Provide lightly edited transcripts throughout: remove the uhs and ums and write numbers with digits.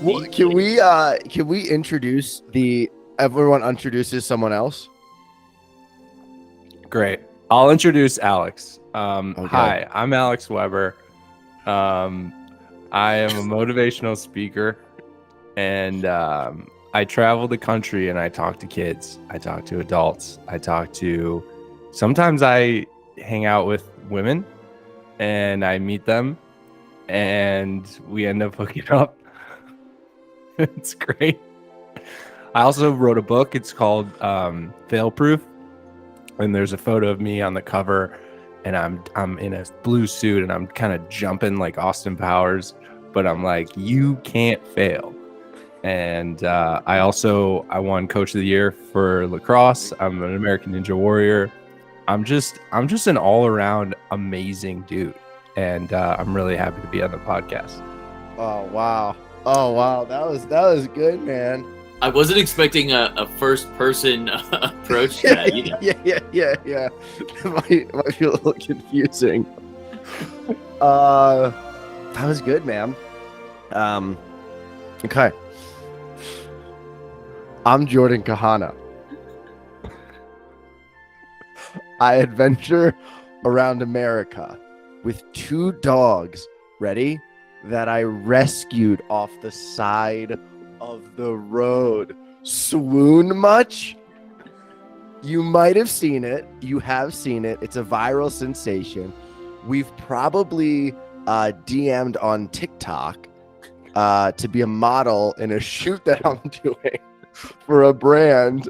Well, deeply. can we introduce everyone introduces someone else? Great. I'll introduce Alex. Okay. Hi, I'm Alex Weber. I am a motivational speaker, and I travel the country and I talk to kids. I talk to adults. Sometimes I hang out with women and I meet them and we end up hooking up. It's great. I also wrote a book. It's called Fail Proof. And there's a photo of me on the cover, and I'm in a blue suit, and I'm kind of jumping like Austin Powers, but I'm like, you can't fail. And I won Coach of the Year for lacrosse. I'm an American Ninja Warrior. I'm just an all around amazing dude, and I'm really happy to be on the podcast. Oh wow, that was good, man. I wasn't expecting a first-person approach to that. You know. Yeah. It might feel a little confusing. That was good, man. Okay. I'm Jordan Kahana. I adventure around America with 2 dogs, ready, that I rescued off the side of the road. Swoon much? You might have seen it. You have seen it. It's a viral sensation. We've probably DM'd on TikTok to be a model in a shoot that I'm doing for a brand.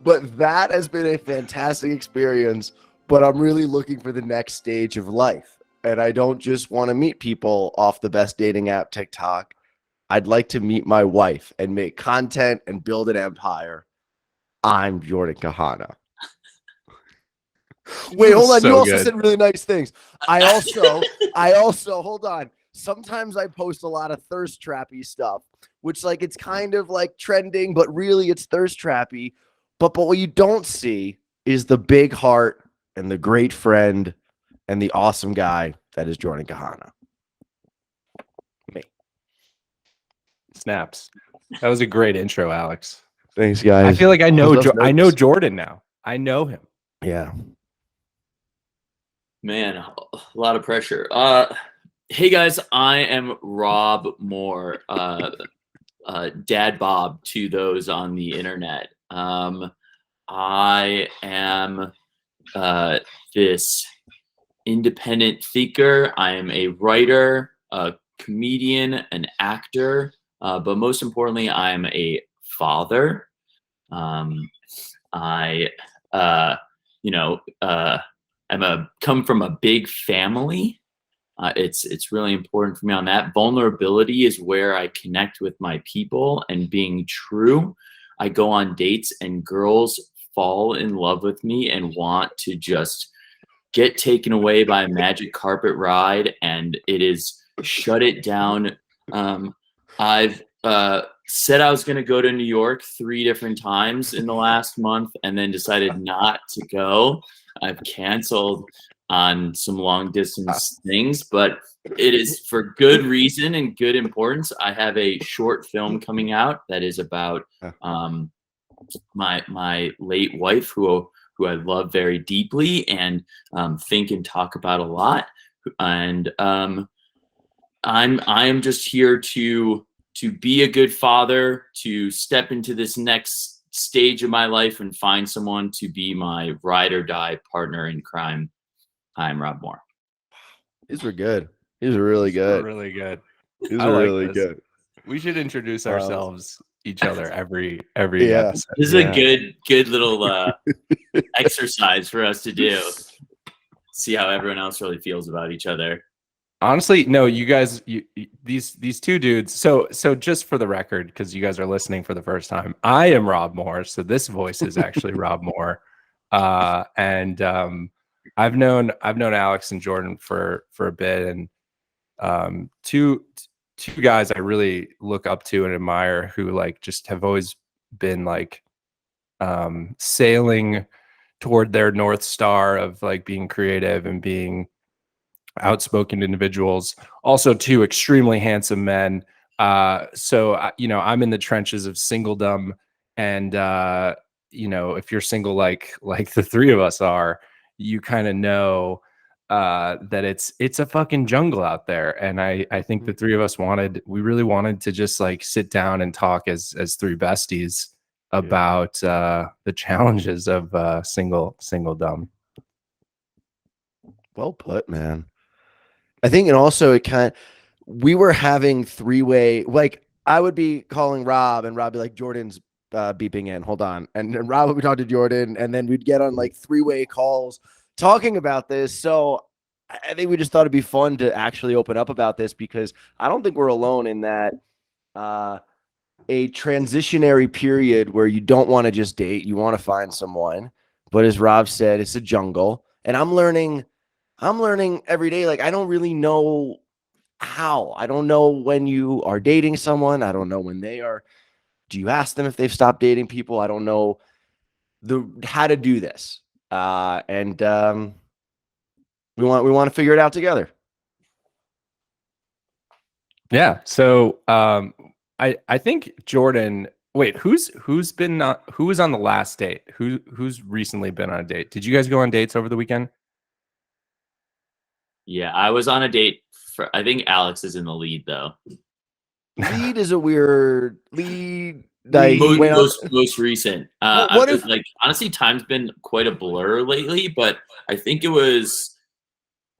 But that has been a fantastic experience. But I'm really looking for the next stage of life. And I don't just want to meet people off the best dating app, TikTok. I'd like to meet my wife and make content and build an empire. I'm Jordan Kahana. Wait, hold on. So You also good. said really nice things. I also, hold on. Sometimes I post a lot of thirst trappy stuff, which like it's kind of like trending, but really it's thirst trappy. But what you don't see is the big heart and the great friend and the awesome guy that is Jordan Kahana. Me. Snaps. That was a great intro, Alex. Thanks, guys. I feel like I know I know Jordan now. I know him. Yeah. Man, a lot of pressure. Hey guys, I am Rob Moore, Dad Bob to those on the internet. I am this independent thinker. I am a writer, a comedian, an actor, but most importantly, I am a father. I come from a big family. It's really important for me on that. Vulnerability is where I connect with my people, and being true. I go on dates and girls fall in love with me and want to just get taken away by a magic carpet ride, and it is shut it down. I've said I was going to go to New York 3 different times in the last month and then decided not to go. I've canceled on some long distance things, but it is for good reason and good importance. I have a short film coming out that is about my late wife, who I love very deeply and think and talk about a lot. And I am just here to be a good father, to step into this next stage of my life and find someone to be my ride or die partner in crime. I'm Rob Moore. These were good. These are really good. Really good. These are really good. We should introduce ourselves, each other every Yeah. episode. This is a good little exercise for us to do. See how everyone else really feels about each other. Honestly, no, you guys, these 2 dudes. So just for the record, because you guys are listening for the first time, I am Rob Moore. So this voice is actually Rob Moore. And I've known Alex and Jordan for a bit, and two guys I really look up to and admire, who like just have always been like sailing toward their North Star of like being creative and being outspoken individuals. Also, two extremely handsome men. I'm in the trenches of singledom, and if you're single like the three of us are, you kind of know that it's a fucking jungle out there. And I think the three of us we really wanted to just like sit down and talk as three besties about the challenges of singledom. Well put, man. I think, and also we were having three-way, like I would be calling Rob and Rob be like, Jordan's beeping in, hold on. And Rob would be talking to Jordan, and then we'd get on like three-way calls talking about this. So I think we just thought it'd be fun to actually open up about this, because I don't think we're alone in that a transitionary period where you don't want to just date, you want to find someone. But as Rob said, it's a jungle. And I'm learning every day. Like, I don't really know how. I don't know when you are dating someone. I don't know when they are. Do you ask them if they've stopped dating people? I don't know how to do this. And we want to figure it out together. Yeah. So I think Jordan. Wait, who was on the last date? Who's recently been on a date? Did you guys go on dates over the weekend? Yeah, I was on a date. I think Alex is in the lead though. Lead is a weird lead. Like most recent. What if, like, honestly, time's been quite a blur lately, but I think it was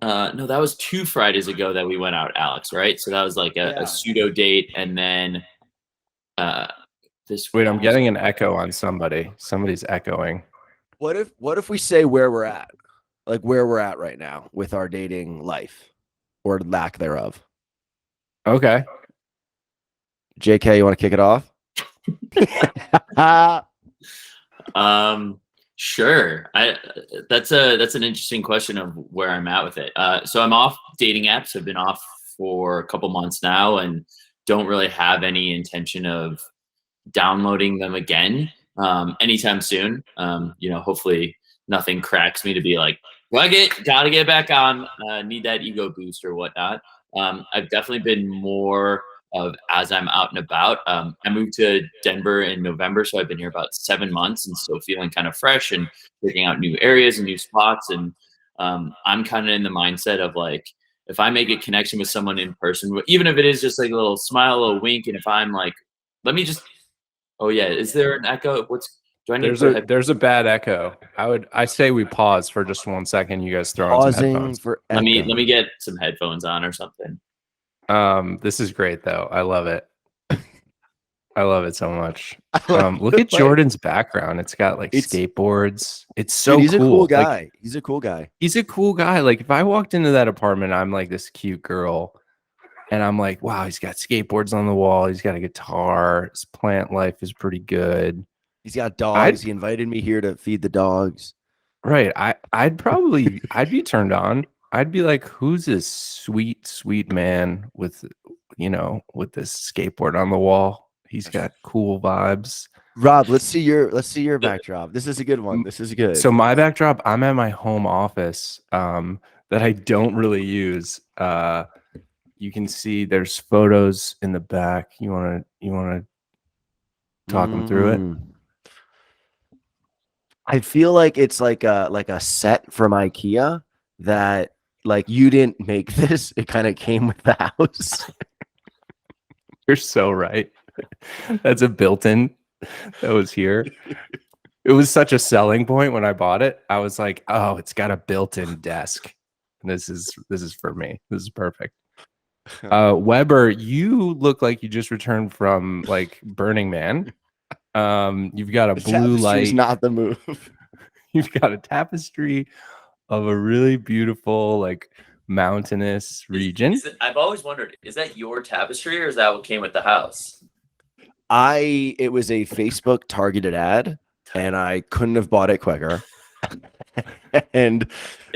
no, that was 2 Fridays ago that we went out, Alex, right? So that was like a pseudo date, and then this. Wait, I'm getting an echo on somebody. Somebody's echoing. What if we say where we're at? Like where we're at right now with our dating life or lack thereof. Okay. JK, you want to kick it off? Sure. That's an interesting question of where I'm at with it. So I'm off dating apps. I've been off for a couple months now and don't really have any intention of downloading them again anytime soon. Hopefully nothing cracks me to be like, gotta get back on, need that ego boost or whatnot. I've definitely been more of as I'm out and about. I moved to Denver in November, so I've been here about 7 months and still feeling kind of fresh and checking out new areas and new spots. And I'm kind of in the mindset of like, if I make a connection with someone in person, even if it is just like a little smile, a little wink, and if I'm like, let me just, oh yeah, is there an echo? There's a bad echo. I say we pause for just 1 second. You guys throw on some headphones. Let me get some headphones on or something. This is great though. I love it. I love it so much. Look at Jordan's background. It's got like skateboards. It's so dude, he's cool. A cool guy. Like, he's a cool guy. He's a cool guy. Like if I walked into that apartment, I'm like this cute girl. And I'm like, wow, he's got skateboards on the wall. He's got a guitar. His plant life is pretty good. He's got dogs. He invited me here to feed the dogs. Right. I'd be turned on. I'd be like, who's this sweet, sweet man with this skateboard on the wall? He's got cool vibes. Rob, let's see your backdrop. This is a good one. This is good. So my backdrop, I'm at my home office that I don't really use. You can see there's photos in the back. You wanna talk them through it? I feel like it's like a set from IKEA that like you didn't make this. It kind of came with the house. You're so right. That's a built-in that was here. It was such a selling point when I bought it. I was like, oh, it's got a built-in desk. This is for me. This is perfect. Weber, you look like you just returned from like Burning Man. You've got a blue light. Not the move. You've got a tapestry of a really beautiful, like mountainous region. I've always wondered, is that your tapestry or is that what came with the house? It was a Facebook targeted ad, and I couldn't have bought it quicker. And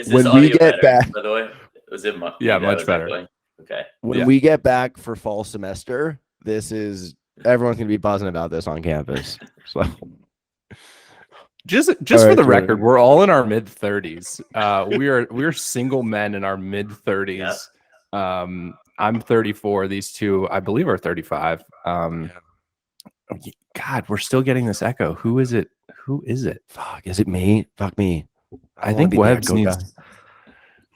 when we get back, by the way, was it much better. Okay. When we get back for fall semester, everyone's gonna be buzzing about this on campus. So Just All for right, the record, Jordan. we're all in our mid-30s. We're single men in our mid-30s. I'm 34. These two, I believe, are 35. God, we're still getting this echo. Who is it? Who is it? Fuck, is it me? Fuck me. I don't wanna think be the Webbs echo needs. guy.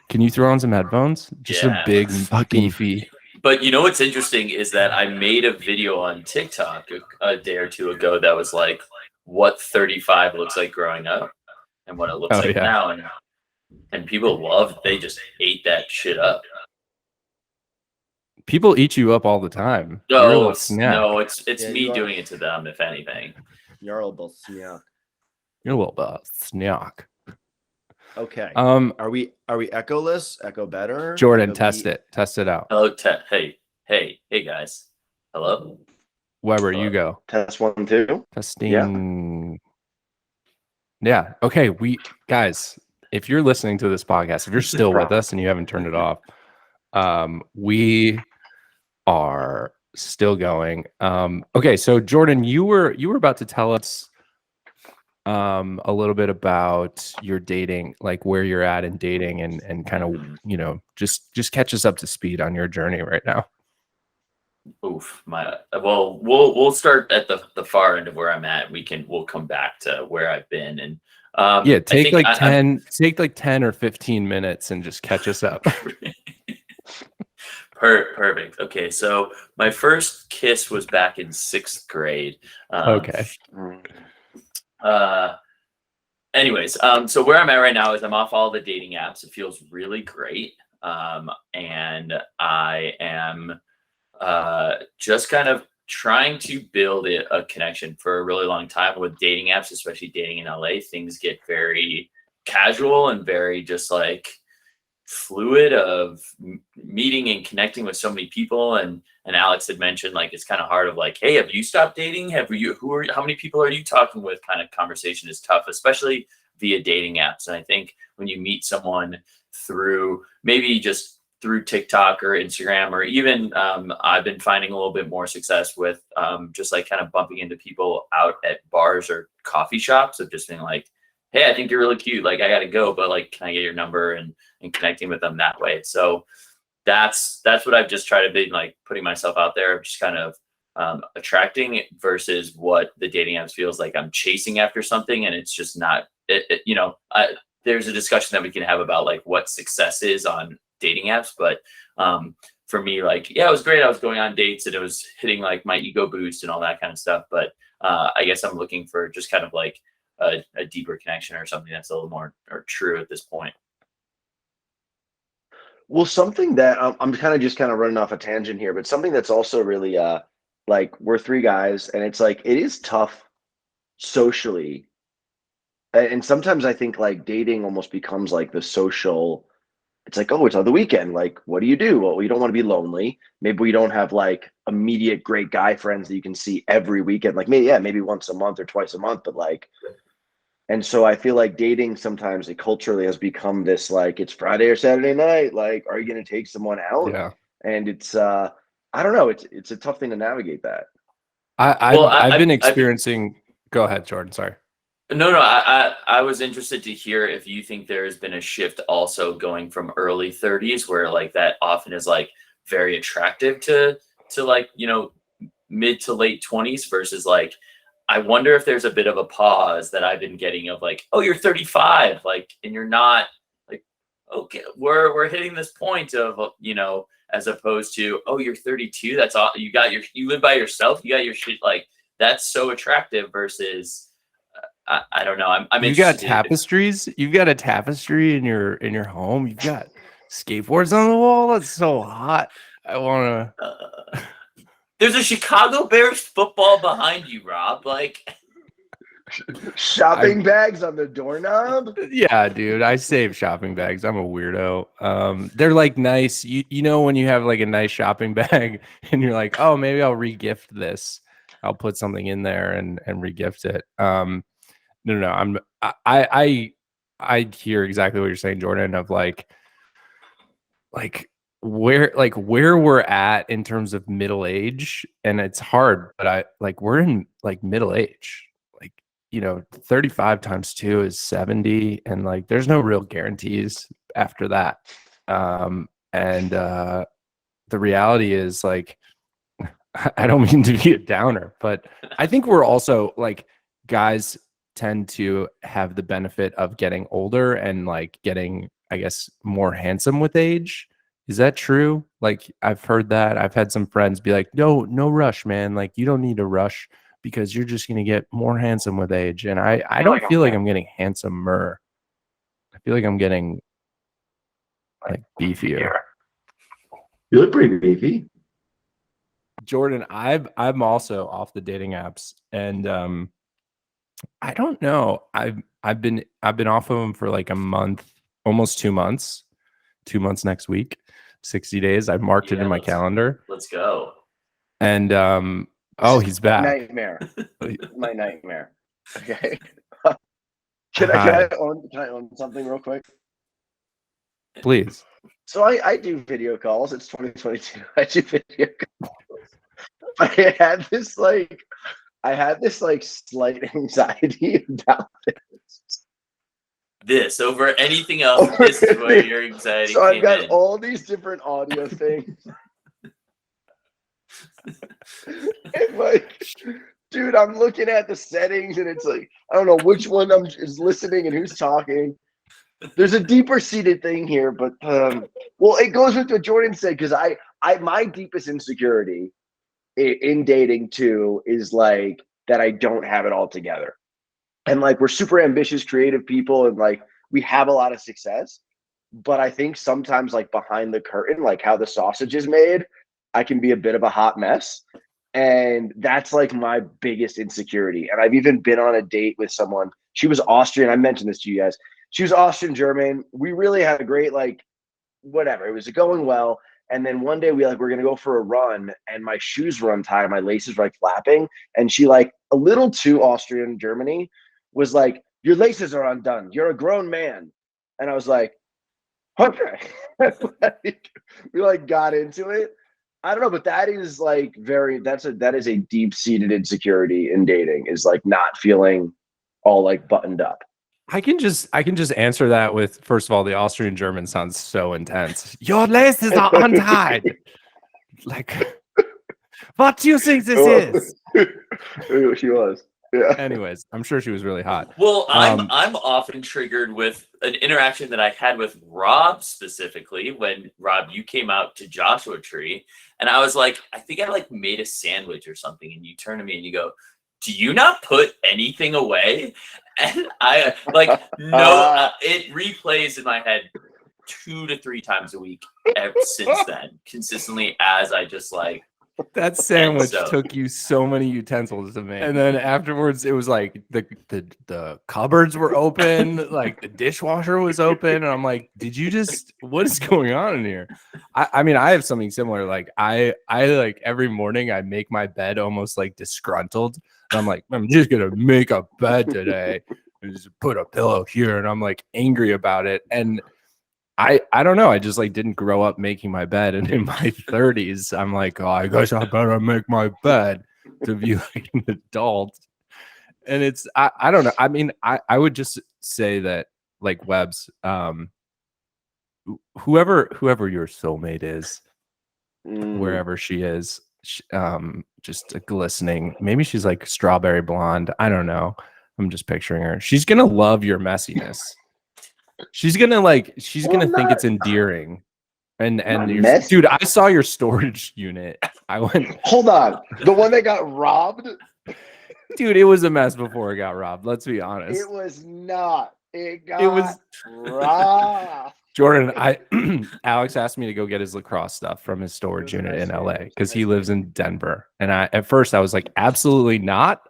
Can you throw on some headphones? Just a Yeah. big, Fucking- beefy. But you know what's interesting is that I made a video on TikTok a day or two ago that was like what 35 looks like growing up and what it looks Oh, like yeah. now, and people loved. They just ate that shit up. People eat you up all the time. You're a No, little snack. it's Yeah, me you are. doing it to them, if anything. You're a little snack. You're a little snack. Okay. Um, Are we echoless? Echo better? Jordan, Echo test beat? it. Test it out. Hello, hey guys. Hello. Weber, you go. Test 1, 2. Testing. Yeah. Okay. Guys, if you're listening to this podcast, if you're still with us and you haven't turned it off, we are still going. Okay. So Jordan, you were about to tell us a little bit about your dating, like where you're at in dating and kind of, just catch us up to speed on your journey right now. Oof, well, we'll start at the far end of where I'm at. We'll come back to where I've been, and Yeah, take I take like 10 or 15 minutes and just catch us up. Perfect. Okay, so my first kiss was back in 6th grade. Okay. Anyways, so where I'm at right now is I'm off all the dating apps. It feels really great, and I am just kind of trying to build a connection. For a really long time with dating apps, especially dating in LA. Things get very casual and very just like fluid of meeting and connecting with so many people. And Alex had mentioned like it's kind of hard of like, hey, have you stopped dating? How many people are you talking with? Kind of conversation is tough, especially via dating apps. And I think when you meet someone through maybe just through TikTok or Instagram, or even I've been finding a little bit more success with just like kind of bumping into people out at bars or coffee shops of just being like, hey, I think you're really cute. Like I got to go, but like, can I get your number and connecting with them that way? So that's what I've just tried to be like, putting myself out there, just kind of attracting versus what the dating apps feels like I'm chasing after something. And it's just not, there's a discussion that we can have about like what success is on dating apps. But for me, like, yeah, it was great. I was going on dates and it was hitting like my ego boost and all that kind of stuff. But I guess I'm looking for just kind of like a deeper connection or something that's a little more or true at this point. Well, something that I'm kind of running off a tangent here, but something that's also really like we're 3 guys, and it's like it is tough socially, and sometimes I think like dating almost becomes like the social. It's like, oh, it's on the weekend. Like, what do you do? Well, you don't want to be lonely. Maybe we don't have like immediate great guy friends that you can see every weekend. Like maybe once a month or twice a month, but like. And so I feel like dating sometimes it culturally has become this like it's Friday or Saturday night. Like, are you going to take someone out? Yeah. And it's I don't know. It's a tough thing to navigate that. I've been experiencing. Go ahead, Jordan. Sorry. No. I was interested to hear if you think there has been a shift also going from early 30s, where like that often is like very attractive to like mid to late 20s versus like. I wonder if there's a bit of a pause that I've been getting of like, oh, you're 35, like, and you're not like, okay, we're hitting this point of, as opposed to, oh, you're 32. That's all you live by yourself. You got your shit. Like that's so attractive versus, I don't know. I'm You got tapestries. You've got a tapestry in your home. You've got skateboards on the wall. That's so hot. I want to. There's a Chicago Bears football behind you, Rob. Like shopping bags on the doorknob. Yeah, dude. I save shopping bags. I'm a weirdo. They're like nice. You know when you have like a nice shopping bag and you're like, oh, maybe I'll regift this. I'll put something in there and regift it. No. I hear exactly what you're saying, Jordan. Of like where we're at in terms of middle age, and it's hard, but we're in like middle age. Like 35 times 2 is 70, and like there's no real guarantees after that. And the reality is, like, I don't mean to be a downer, but I think we're also like, guys tend to have the benefit of getting older and like getting, I guess, more handsome with age. Is that true? Like, I've heard that. I've had some friends be like, no rush, man. Like, you don't need to rush because you're just going to get more handsome with age. And I don't feel like I'm getting handsomer. I feel like I'm getting like beefier. You look pretty beefy. Jordan, I'm also off the dating apps, and I don't know. I've been off of them for like a month, almost 2 months. 2 months next week, 60 days. I've marked it in my calendar. Let's go. And he's back. Nightmare. My nightmare. Okay. Can I own something real quick? Please. So I do video calls. It's 2022. I do video calls. I had this like slight anxiety about this over anything else. This is where your anxiety so I've got in. all these different audio things. And like, dude, I'm looking at the settings and it's like, I don't know which one is listening and who's talking. There's a deeper seated thing here, but well, it goes with what Jordan said, because my deepest insecurity in dating too is like that I don't have it all together. And like, we're super ambitious, creative people, and like we have a lot of success. But I think sometimes, like, behind the curtain, like how the sausage is made, I can be a bit of a hot mess. And that's like my biggest insecurity. And I've even been on a date with someone. She was Austrian. I mentioned this to you guys. She was Austrian German. We really had a great, like, whatever. It was going well. And then one day we're going to go for a run, and my shoes were untied. My laces were like flapping. And she, like, a little too Austrian Germany, was like, your laces are undone. You're a grown man. And I was like, okay. We like got into it. I don't know, but that is like that is a deep-seated insecurity in dating, is like not feeling all like buttoned up. I can just answer that with, first of all, the Austrian German sounds so intense. Your laces are untied. Like, what do you think this is? She was. Yeah. Anyways, I'm sure she was really hot. Well, I'm often triggered with an interaction that I had with Rob specifically, when Rob, you came out to Joshua Tree, and I was like, I think I like made a sandwich or something, and you turn to me and you go, do you not put anything away? And I like, no, it replays in my head 2 to 3 times a week since then, consistently, as I just like, that sandwich took you so many utensils to make. And then afterwards, it was like the cupboards were open, like the dishwasher was open. And I'm like, what is going on in here? I mean, I have something similar. Like I like every morning I make my bed almost like disgruntled. And I'm like, I'm just going to make a bed today and just put a pillow here. And I'm like angry about it. And I don't know. I just like didn't grow up making my bed, and in my 30s, I'm like, oh, I guess I better make my bed to be like an adult. And it's I don't know. I mean, I would just say that, like, Webbs, whoever your soulmate is, wherever she is, just a glistening. Maybe she's like strawberry blonde. I don't know. I'm just picturing her. She's gonna love your messiness. She's gonna think it's endearing, and dude, I saw your storage unit. I went. Hold on, the one that got robbed. Dude, it was a mess before it got robbed. Let's be honest. It was not. It was robbed. Jordan, Alex asked me to go get his lacrosse stuff from his storage unit in LA because he lives in Denver, and at first I was like, absolutely not.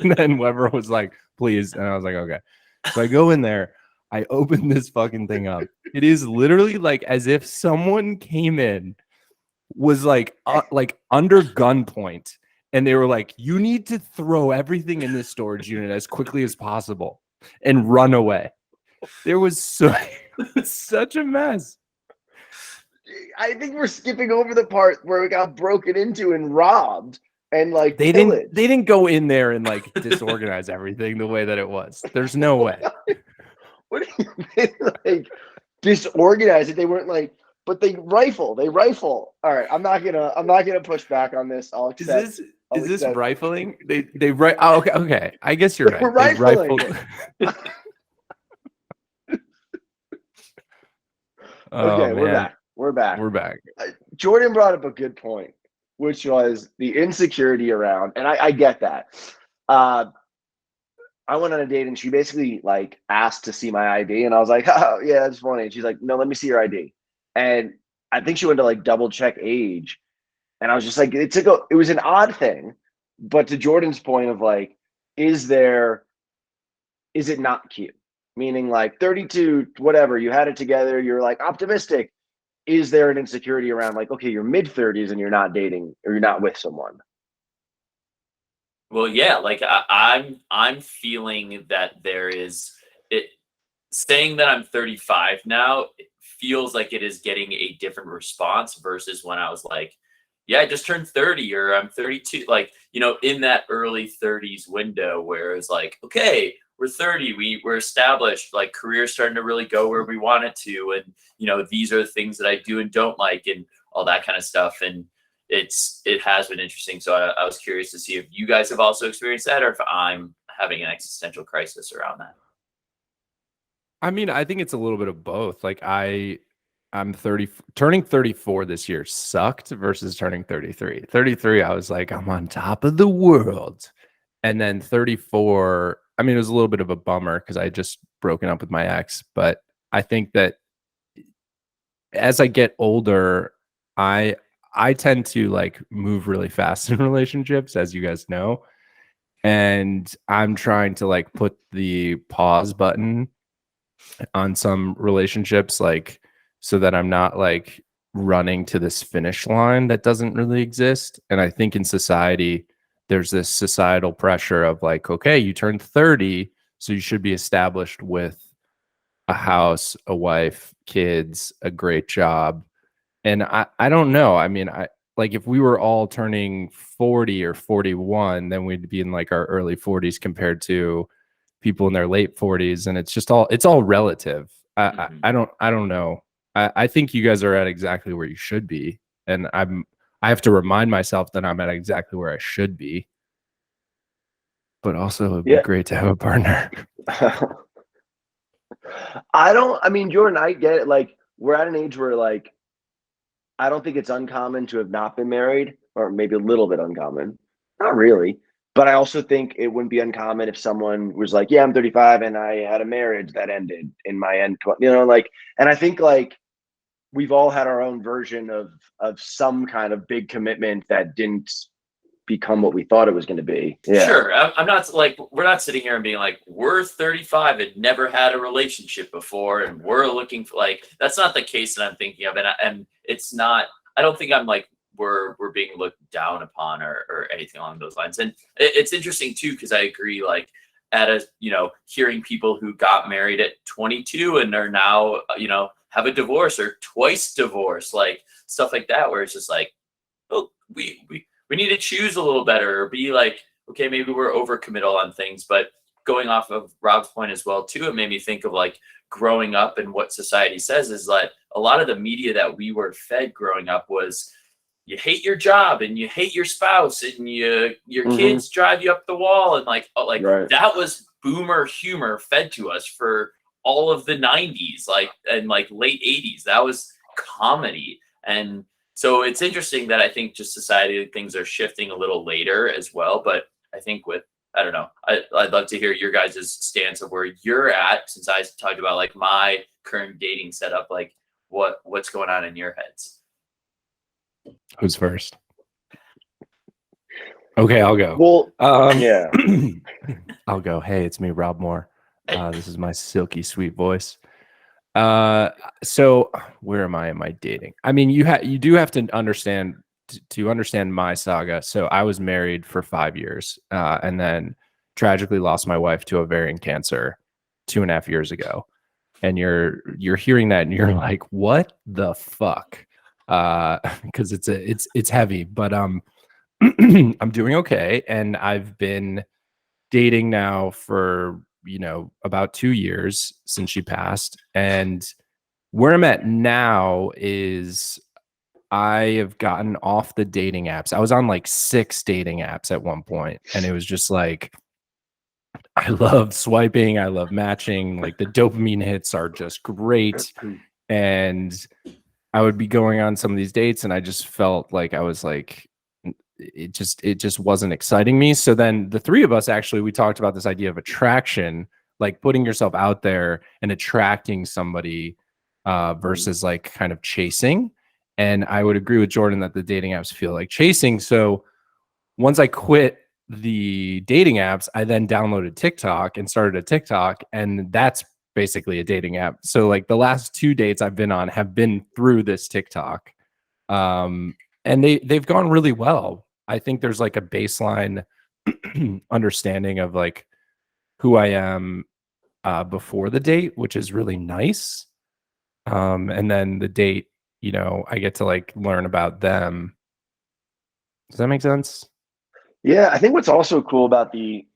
And then Weber was like, please, and I was like, okay. So I go in there. I opened this fucking thing up. It is literally like as if someone came in, was like under gunpoint, and they were like, you need to throw everything in this storage unit as quickly as possible and run away. There was such a mess. I think we're skipping over the part where we got broken into and robbed. and like They pillage. didn't go in there and like disorganize everything the way that it was. There's no way. What do you mean, like disorganize it? They weren't like, but they rifle. All right, I'm not gonna push back on this. I'll accept. Is this rifling? They right? Oh, okay. I guess you're right. We're They rifling rifled. Okay, Oh, we're man. back. We're back. We're back. Jordan brought up a good point, which was the insecurity around, and I get that. I went on a date and she basically like asked to see my ID, and I was like, oh, yeah, that's funny. And she's like, no, let me see your ID. And I think she went to like double check age, and I was just like, it was an odd thing, but to Jordan's point of like, is it not cute? Meaning like 32, whatever, you had it together, you're like optimistic. Is there an insecurity around like, okay, you're mid 30s and you're not dating or you're not with someone? Well, yeah, like I'm feeling that there is it saying that I'm 35 now feels like it is getting a different response versus when I was like, yeah, I just turned 30 or I'm 32. Like, in that early 30s window where it's like, okay, we're 30, we're established, like career's starting to really go where we want it to. And, these are the things that I do and don't like and all that kind of stuff. And it has been interesting. So I was curious to see if you guys have also experienced that or if I'm having an existential crisis around that. I mean, I think it's a little bit of both. Like I'm 30, turning 34 this year sucked versus turning 33. 33, I was like, I'm on top of the world. And then 34, I mean, it was a little bit of a bummer because I had just broken up with my ex. But I think that as I get older, I tend to like move really fast in relationships, as you guys know. And I'm trying to like put the pause button on some relationships, like so that I'm not like running to this finish line that doesn't really exist. And I think in society, there's this societal pressure of like, okay, you turned 30, so you should be established with a house, a wife, kids, a great job. And I don't know. I mean, I like if we were all turning 40 or 41, then we'd be in like our early 40s compared to people in their late 40s. And it's all relative. I don't know. I think you guys are at exactly where you should be. And I have to remind myself that I'm at exactly where I should be. But also it'd be great to have a partner. I mean, Jordan, I get it. Like, we're at an age where like I don't think it's uncommon to have not been married, or maybe a little bit uncommon. Not really. But I also think it wouldn't be uncommon if someone was like, yeah, I'm 35 and I had a marriage that ended in my end, like, and I think like we've all had our own version of some kind of big commitment that didn't become what we thought it was going to be. Yeah. Sure. I'm not like, we're not sitting here and being like, we're 35 and never had a relationship before. And we're looking for like, that's not the case that I'm thinking of. And it's not, I don't think I'm like, we're being looked down upon or anything along those lines. And it's interesting too, because I agree, like hearing people who got married at 22 and are now, have a divorce or twice divorced, like stuff like that, where it's just like, oh, we need to choose a little better or be like, okay, maybe we're overcommittal on things. But going off of Rob's point as well, too, it made me think of like growing up and what society says is like a lot of the media that we were fed growing up was you hate your job and you hate your spouse and your kids drive you up the wall. And like right. That was boomer humor fed to us for all of the 90s, and late 80s. That was comedy. And so it's interesting that I think just society things are shifting a little later as well. But I think I don't know, I'd love to hear your guys' stance of where you're at, since I talked about like my current dating setup, like what's going on in your heads. Who's first? Okay, I'll go. Well, yeah. I'll go. Hey, it's me, Rob Moore. This is my silky sweet voice. So where am I in my dating? I mean, you do have to understand to understand my saga. So I was married for 5 years, and then tragically lost my wife to ovarian cancer 2.5 years ago. And you're hearing that and you're like, what the fuck? Because it's heavy. But I'm doing okay, and I've been dating now for about 2 years since she passed, and where I'm at now is I have gotten off the dating apps. I was on like 6 dating apps at one point, and it was just like I love swiping, I love matching, like the dopamine hits are just great, and I would be going on some of these dates and I just felt like I was like it just wasn't exciting me. So then the three of us actually we talked about this idea of attraction, like putting yourself out there and attracting somebody versus like kind of chasing. And I would agree with Jordan that the dating apps feel like chasing. So once I quit the dating apps, I then downloaded TikTok and started a TikTok, and that's basically a dating app. So like the last 2 dates I've been on have been through this TikTok. And they've gone really well. I think there's like a baseline understanding of like who I am before the date, which is really nice. And then the date, I get to like learn about them. Does that make sense? Yeah, I think what's also cool about the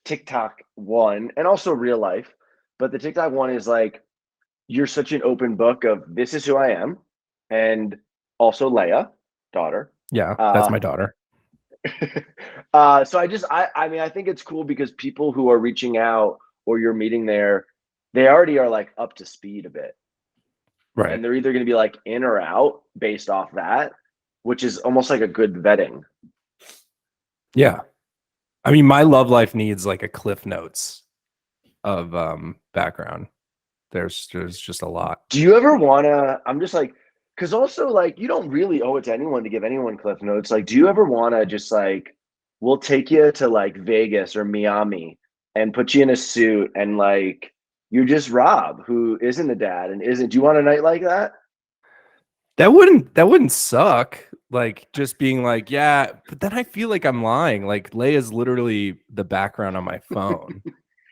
TikTok one and also real life, but the TikTok one is like you're such an open book of this is who I am, and also Leia, daughter. Yeah, that's Uh, my daughter. so I mean I think it's cool because people who are reaching out or you're meeting there, they already are like up to speed a bit, Right. and they're either going to be like in or out based off that, which is almost like a good vetting. Yeah. I mean, my love life needs like a cliff notes of background. There's just a lot. Do you ever want to? I'm just like, because also like you don't really owe it to anyone to give anyone cliff notes. Like, do you ever want to just like, we'll take you to like Vegas or Miami and put you in a suit and like you're just Rob, who isn't a dad and isn't. Do you want a night like that? That wouldn't suck. Like just being like, yeah, but then I feel like I'm lying. Like Leia's literally the background on my phone.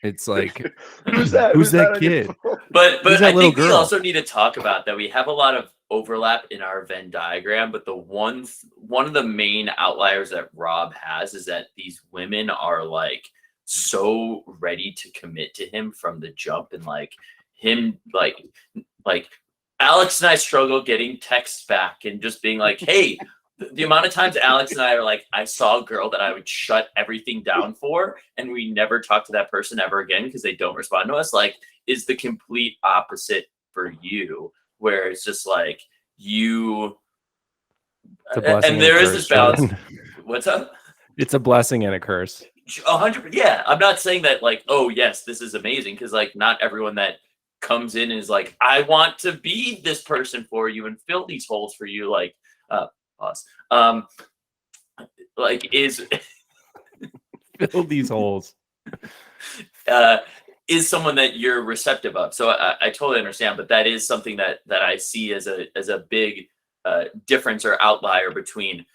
It's like, Who's that? who's Who's that that on your kid? phone? But Who's that I little think we girl? also need to talk about that we have a lot of overlap in our Venn diagram, but the one of the main outliers that Rob has is that these women are like so ready to commit to him from the jump, and like him like Alex and I struggle getting texts back and just being like, hey, the amount of times Alex and I are like, I saw a girl that I would shut everything down for, and we never talk to that person ever again because they don't respond to us, like, is the complete opposite for you, where it's just like you, It's a blessing and and a there is curse, this balance. Jordan. What's up? It's a blessing and a curse. 100. Yeah, I'm not saying that like, oh yes, this is amazing, because like not everyone that comes in is like, I want to be this person for you and fill these holes for you. Like, pause. Like is Fill these holes. is someone that you're receptive of. So I totally understand, but that is something that I see as a big difference or outlier between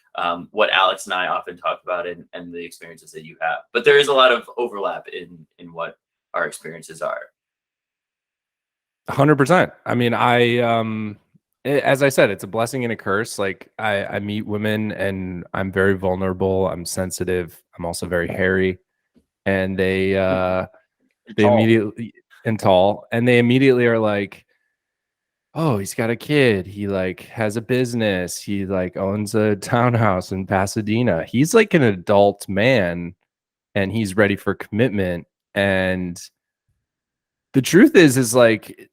what Alex and I often talk about and the experiences that you have. But there is a lot of overlap in what our experiences are. 100%. I mean, as I said, it's a blessing and a curse. Like I meet women and I'm very vulnerable. I'm sensitive. I'm also very hairy, and they Tall. immediately and tall, and they immediately are like, oh, he's got a kid. He like has a business. He like owns a townhouse in Pasadena. He's like an adult man, and he's ready for commitment. And the truth is like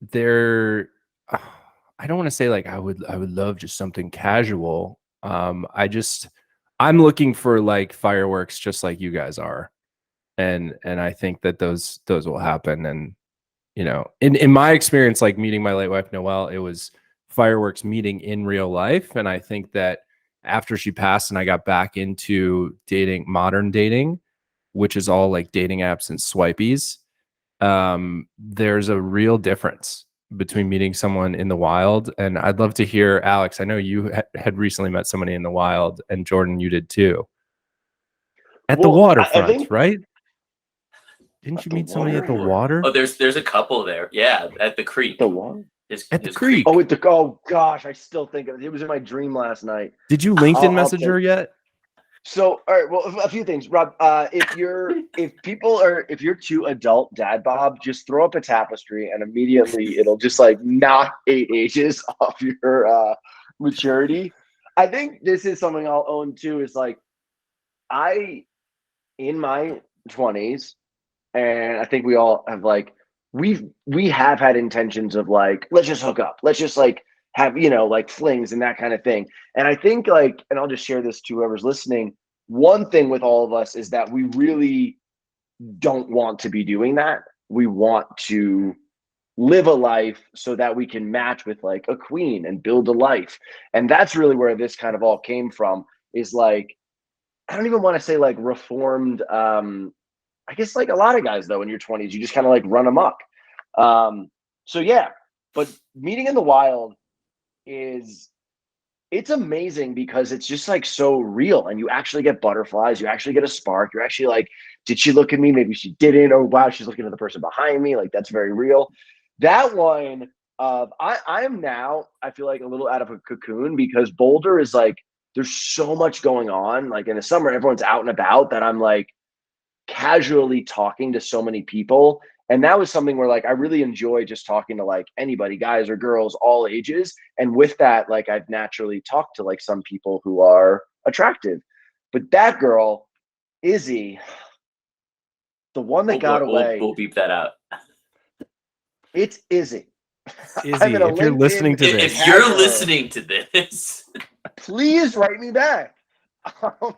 I don't want to say like I would love just something casual. I'm looking for like fireworks just like you guys are. And I think that those will happen. And in my experience, like meeting my late wife Noelle, it was fireworks meeting in real life. And I think that after she passed and I got back into modern dating, which is all like dating apps and swipies, there's a real difference between meeting someone in the wild. And I'd love to hear, Alex, I know you had recently met somebody in the wild, and Jordan, you did too. At the waterfront, I think, right? Didn't you meet somebody at the water? Oh, there's a couple there. Yeah, at the creek. the one. At the creek. Oh, gosh, I still think of it. It was in my dream last night. Did you LinkedIn I'll message her yet? So, all right. Well, a few things, Rob. If you're too adult, dad bod, just throw up a tapestry, and immediately it'll just like knock 8 ages off your maturity. I think this is something I'll own too. Is like I in my 20s, and I think we all have like we have had intentions of like let's just hook up, let's just like have like flings and that kind of thing. And I think like, and I'll just share this to whoever's listening. One thing with all of us is that we really don't want to be doing that. We want to live a life so that we can match with like a queen and build a life. And that's really where this kind of all came from. Is like I don't even want to say like reformed. I guess like a lot of guys though in your 20s, you just kind of like run amok. So yeah, but meeting in the wild is it's amazing because it's just like so real and you actually get butterflies, you actually get a spark, you're actually like, did she look at me? Maybe she didn't, or wow, she's looking at the person behind me. Like that's very real. That one, I am now, I feel like a little out of a cocoon because Boulder is like, there's so much going on. Like in the summer, everyone's out and about that I'm like casually talking to so many people. And that was something where like I really enjoy just talking to like anybody, guys or girls, all ages. And with that, like I've naturally talked to like some people who are attractive. But that girl, Izzy, the one that got away, We'll beep that out. it's Izzy. I'm Izzy, in a if you're listening to LinkedIn this, If you're tag her. listening to this, Please write me back. Um,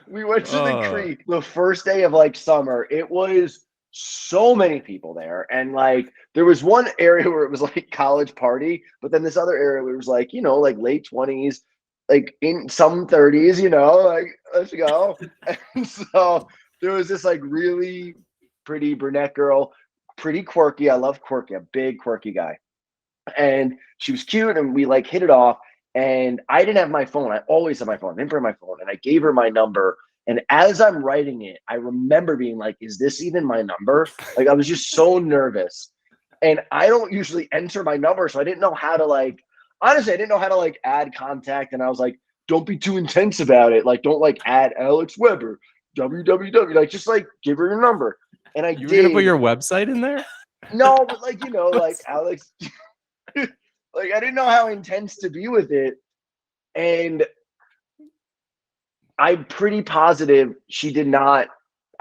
we went to the creek the first day of like summer. It was so many people there. And like there was one area where it was like college party, but then this other area where it was like, like late 20s, like in some 30s, like let's go. And so there was this like really pretty brunette girl, pretty quirky. I love quirky, a big quirky guy. And she was cute and we like hit it off. And I didn't have my phone. I always have my phone. I didn't bring my phone. And I gave her my number. And as I'm writing it, I remember being like, is this even my number? Like I was just so nervous. And I don't usually enter my number. So I didn't know how to like, honestly, I didn't know how to like add contact. And I was like, don't be too intense about it. Like, don't like add Alex Weber, www. Like, just like give her your number. And I you were gonna put did. your website in there? No, but like, like Alex, like I didn't know how intense to be with it. And I'm pretty positive she did not.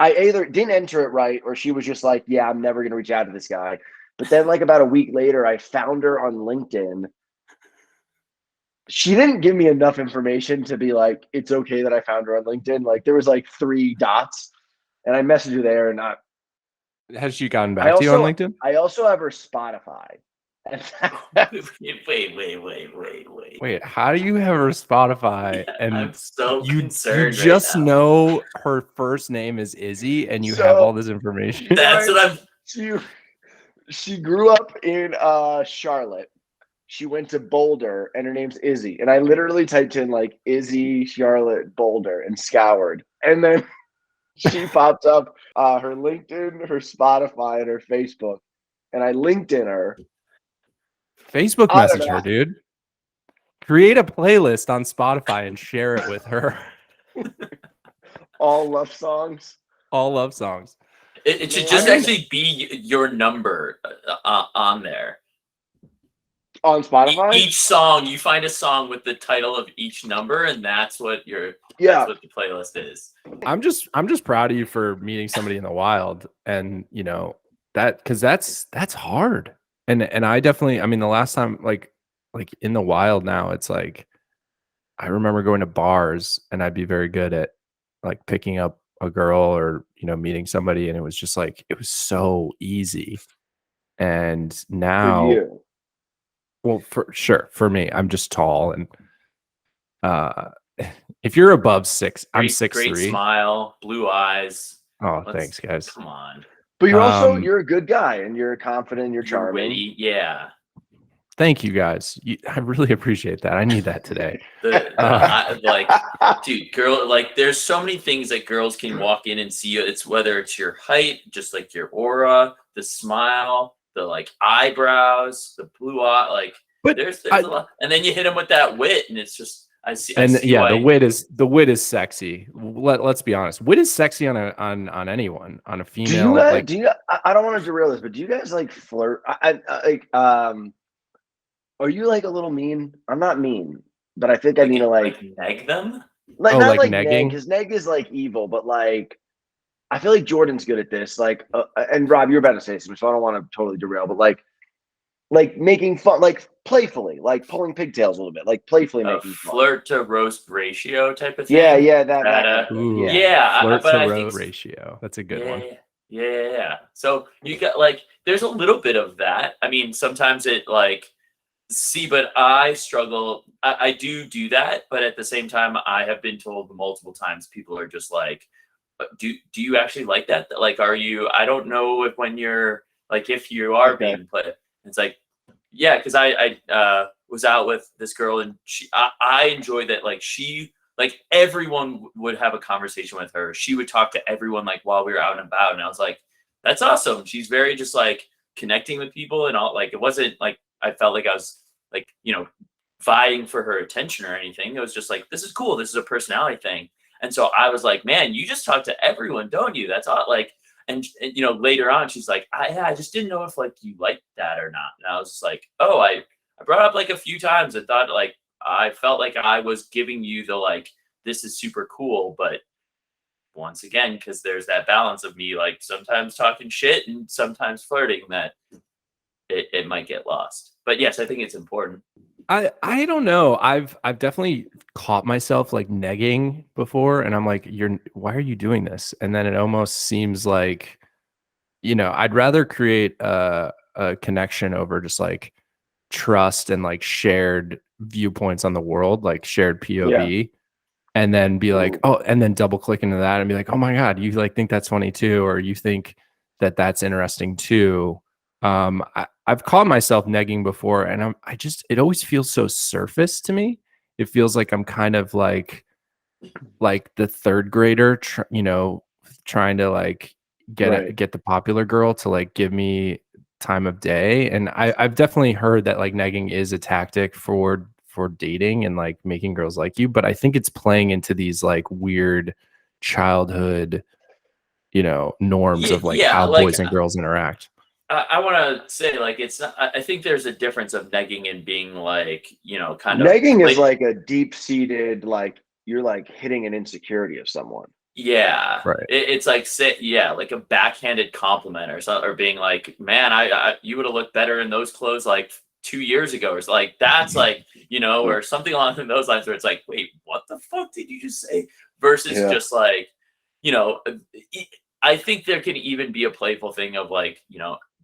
I either didn't enter it right or she was just like, yeah, I'm never going to reach out to this guy. But then, like, about a week later, I found her on LinkedIn. She didn't give me enough information to be like, it's okay that I found her on LinkedIn. Like, there was like 3 dots, and I messaged her there. And Has she gotten back to you on LinkedIn? I also have her Spotify. wait. Wait, how do you have her Spotify and I'm so you concerned just right now. know her first name is Izzy and you So- have all this information? That's what I'm. She grew up in Charlotte. She went to Boulder and her name's Izzy. And I literally typed in like Izzy, Charlotte, Boulder and scoured. And then she popped up her LinkedIn, her Spotify, and her Facebook. And I LinkedIn her. Facebook I don't message know. her, dude. Create a playlist on Spotify and share it with her. All love songs. All love songs. It should Man, just I mean- actually be your number on there. On Spotify? Each song, you find a song with the title of each number, and that's what Yeah. that's what the playlist is. I'm just proud of you for meeting somebody in the wild, and that because that's hard. And I definitely, I mean, the last time like in the wild now, it's like I remember going to bars and I'd be very good at like picking up a girl or meeting somebody, and it was just like it was so easy. And For now, you. well, for sure, for me, I'm just tall, and if you're above 6, I'm 6'3". Great smile, blue eyes. Oh, thanks, guys. Come on, But you're also you're a good guy and you're confident, you're you're charming. witty. Yeah. Thank you, guys. I really appreciate that. I need that today. Dude, girl, like there's so many things that girls can walk in and see. It's whether it's your height, just like your aura, the smile, the like eyebrows, the blue eye, like But there's a lot. And then you hit them with that wit, and it's just I see. I And see yeah, why. the wit is sexy. Let's be honest. Wit is sexy on anyone, on a Do you female. guys? Like, Do you? I don't want to derail this, but do you guys like flirt? Are you like a little mean? I'm not mean, but I think I need to like neg them. like oh, not like like neg, negging. because neg is like evil, but like I feel like Jordan's good at this. Like, and Rob, you're about to say something, so I don't want to totally derail, but like making fun, like playfully, like pulling pigtails a little bit, like playfully A making fun. flirt to roast ratio type of Yeah, thing. yeah, that kind of thing. Ooh, Yeah, Yeah, flirt but to I think ratio. That's a good one. yeah, yeah. So you got like, there's a little bit of that. I mean, sometimes it like, see, but I struggle. I do that, but at the same time, I have been told multiple times people are just like, do you actually like that? Like, are you? I don't know if when you're like, if you are okay, being put, it's like, yeah, because I was out with this girl and I enjoy that, like she, like everyone would have a conversation with her. She would talk to everyone like while we were out and about, and I was like, that's awesome. She's very just like connecting with people and all. Like it wasn't like I felt like I was like, vying for her attention or anything. It was just like, this is cool. This is a personality thing. And so I was like, man, you just talk to everyone, don't you? That's all like, and later on she's like, I just didn't know if like you liked that or not. And I was just like, oh, I brought up like a few times and thought like I felt like I was giving you the like, this is super cool, but once again, because there's that balance of me like sometimes talking shit and sometimes flirting, that it might get lost. But yes, I think it's important. I don't know. I've definitely caught myself like negging before, and I'm like, why are you doing this? And then it almost seems like, I'd rather create a connection over just like trust and like shared viewpoints on the world, like shared yeah, POV, and then be like, ooh, oh, and then double click into that and be like, oh my God, you like think that's funny too, or you think that that's interesting too. I've caught myself negging before, and it always feels so surface to me. It feels like I'm kind of like the third grader, trying to like right. get the popular girl to like give me time of day. And I've definitely heard that like negging is a tactic for dating and like making girls like you, but I think it's playing into these like weird childhood, norms Yeah, of like yeah, how like boys and girls interact. I want to say like it's not, I think there's a difference of negging and being like, kind of Negging is play. like a deep seated, like you're like hitting an insecurity of someone. Yeah, Right. it's like say, yeah, like a backhanded compliment or something, or being like, man, you would have looked better in those clothes like 2 years ago, or like that's like, Yeah, or something along those lines where it's like, wait, what the fuck did you just say? Versus yeah, just like, you know, I think there can even be a playful thing of like,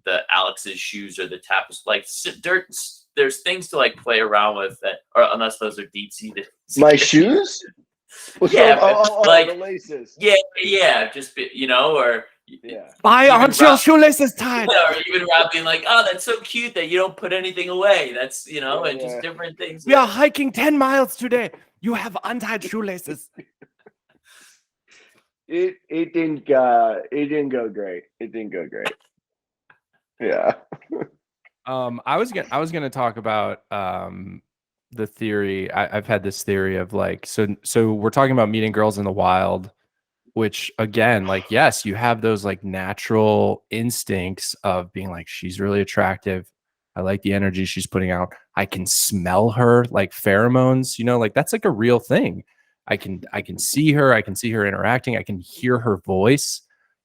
the Alex's shoes or the tapas, like dirt. There's things to like play around with that, or unless those are deep seated. my shoes. Well, so Yeah, but the like, laces. yeah, just or Yeah, Why even aren't your Rob, shoelaces tied? or even Rob being like, "Oh, that's so cute that you don't put anything away." That's yeah, and just yeah. different things. We are hiking 10 miles today. You have untied shoelaces. It didn't go great. It didn't go great. Yeah. I was gonna talk about the theory. I've had this theory of like, so we're talking about meeting girls in the wild, which again, like, yes, you have those like natural instincts of being like, she's really attractive. I like the energy she's putting out. I can smell her, like pheromones, like that's like a real thing. I can see her, I can see her interacting, I can hear her voice.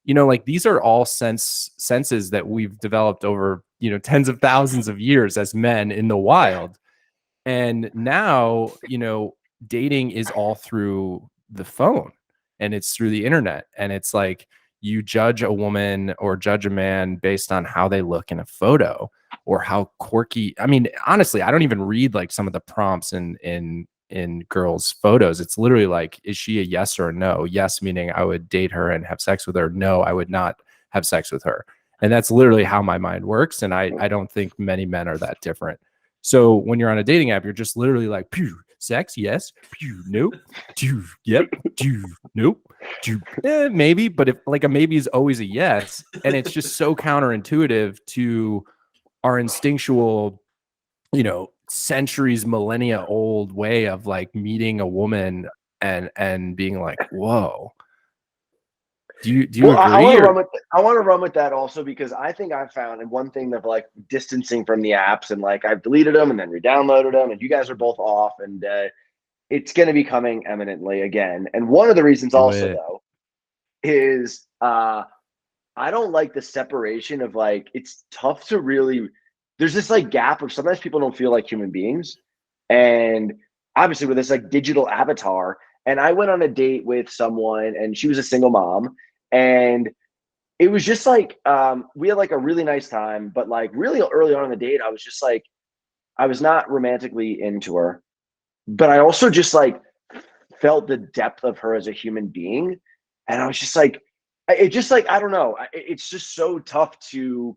Like these are all senses that we've developed over, tens of thousands of years as men in the wild. And now, dating is all through the phone and it's through the internet. And it's like you judge a woman or judge a man based on how they look in a photo or how quirky. I mean, honestly, I don't even read like some of the prompts in girls' photos. It's literally like, is she a yes or a no? Yes, meaning I would date her and have sex with her. No, I would not have sex with her. And that's literally how my mind works. And I don't think many men are that different. So when you're on a dating app, you're just literally like, pew, sex, yes, pew, nope, pew, yep, pew, nope, pew, maybe. But if like a maybe is always a yes, and it's just so counterintuitive to our instinctual, centuries, millennia old way of like meeting a woman and being like, whoa. Do you Well, I agree? want to run with I want to run with that also because I think I've found, and one thing of like distancing from the apps, and like I've deleted them and then re-downloaded them, and you guys are both off, and it's going to be coming eminently again. And one of the reasons Do also it. though is I don't like the separation of like it's tough to really. There's this like gap of sometimes people don't feel like human beings, and obviously with this like digital avatar. And I went on a date with someone, and she was a single mom, and it was just like we had like a really nice time, but like really early on in the date, I was just like I was not romantically into her, but I also just like felt the depth of her as a human being, and I was just like, it just like I don't know, it's just so tough to.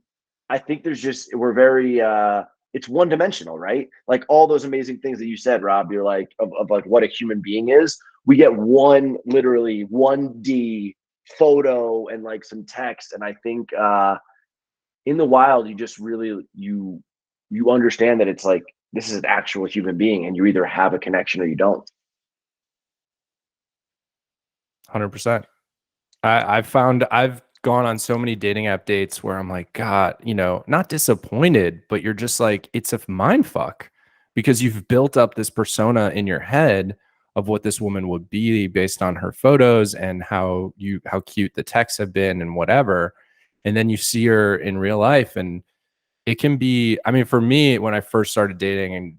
I think there's just we're very it's one dimensional, right? Like all those amazing things that you said, Rob. You're like of like what a human being is. We get one literally 1D photo and like some text, and I think in the wild you just really you understand that it's like this is an actual human being, and you either have a connection or you don't. 100%. I've found I've gone on so many dating app dates where I'm like, God, not disappointed, but you're just like, it's a mind fuck because you've built up this persona in your head of what this woman would be based on her photos and how cute the texts have been and whatever. And then you see her in real life, and it can be, I mean, for me, when I first started dating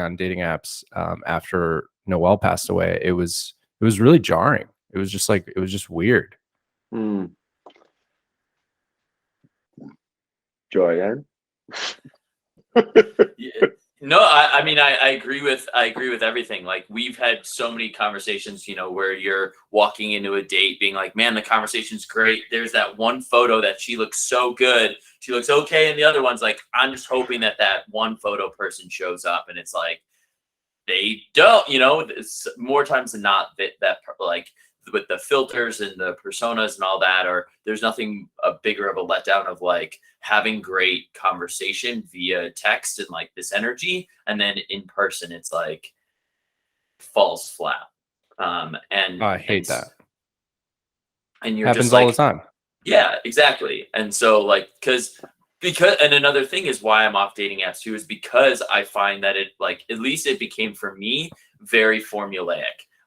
on dating apps, after Noelle passed away, it was really jarring. It was just like, it was just weird. Mm. Joy, Yeah. No, I mean I agree with everything. Like we've had so many conversations, where you're walking into a date being like, man, the conversation's great. There's that one photo that she looks so good. She looks okay. And the other one's like, I'm just hoping that one photo person shows up. And it's like, they don't, it's more times than not that like with the filters and the personas and all that, or there's nothing bigger of a letdown of like having great conversation via text and like this energy, and then in person it's like falls flat. And I hate that. and you're Happens just all like, the time. yeah, exactly. And so like because and another thing is why I'm off dating apps too, is because I find that it like at least it became for me very formulaic.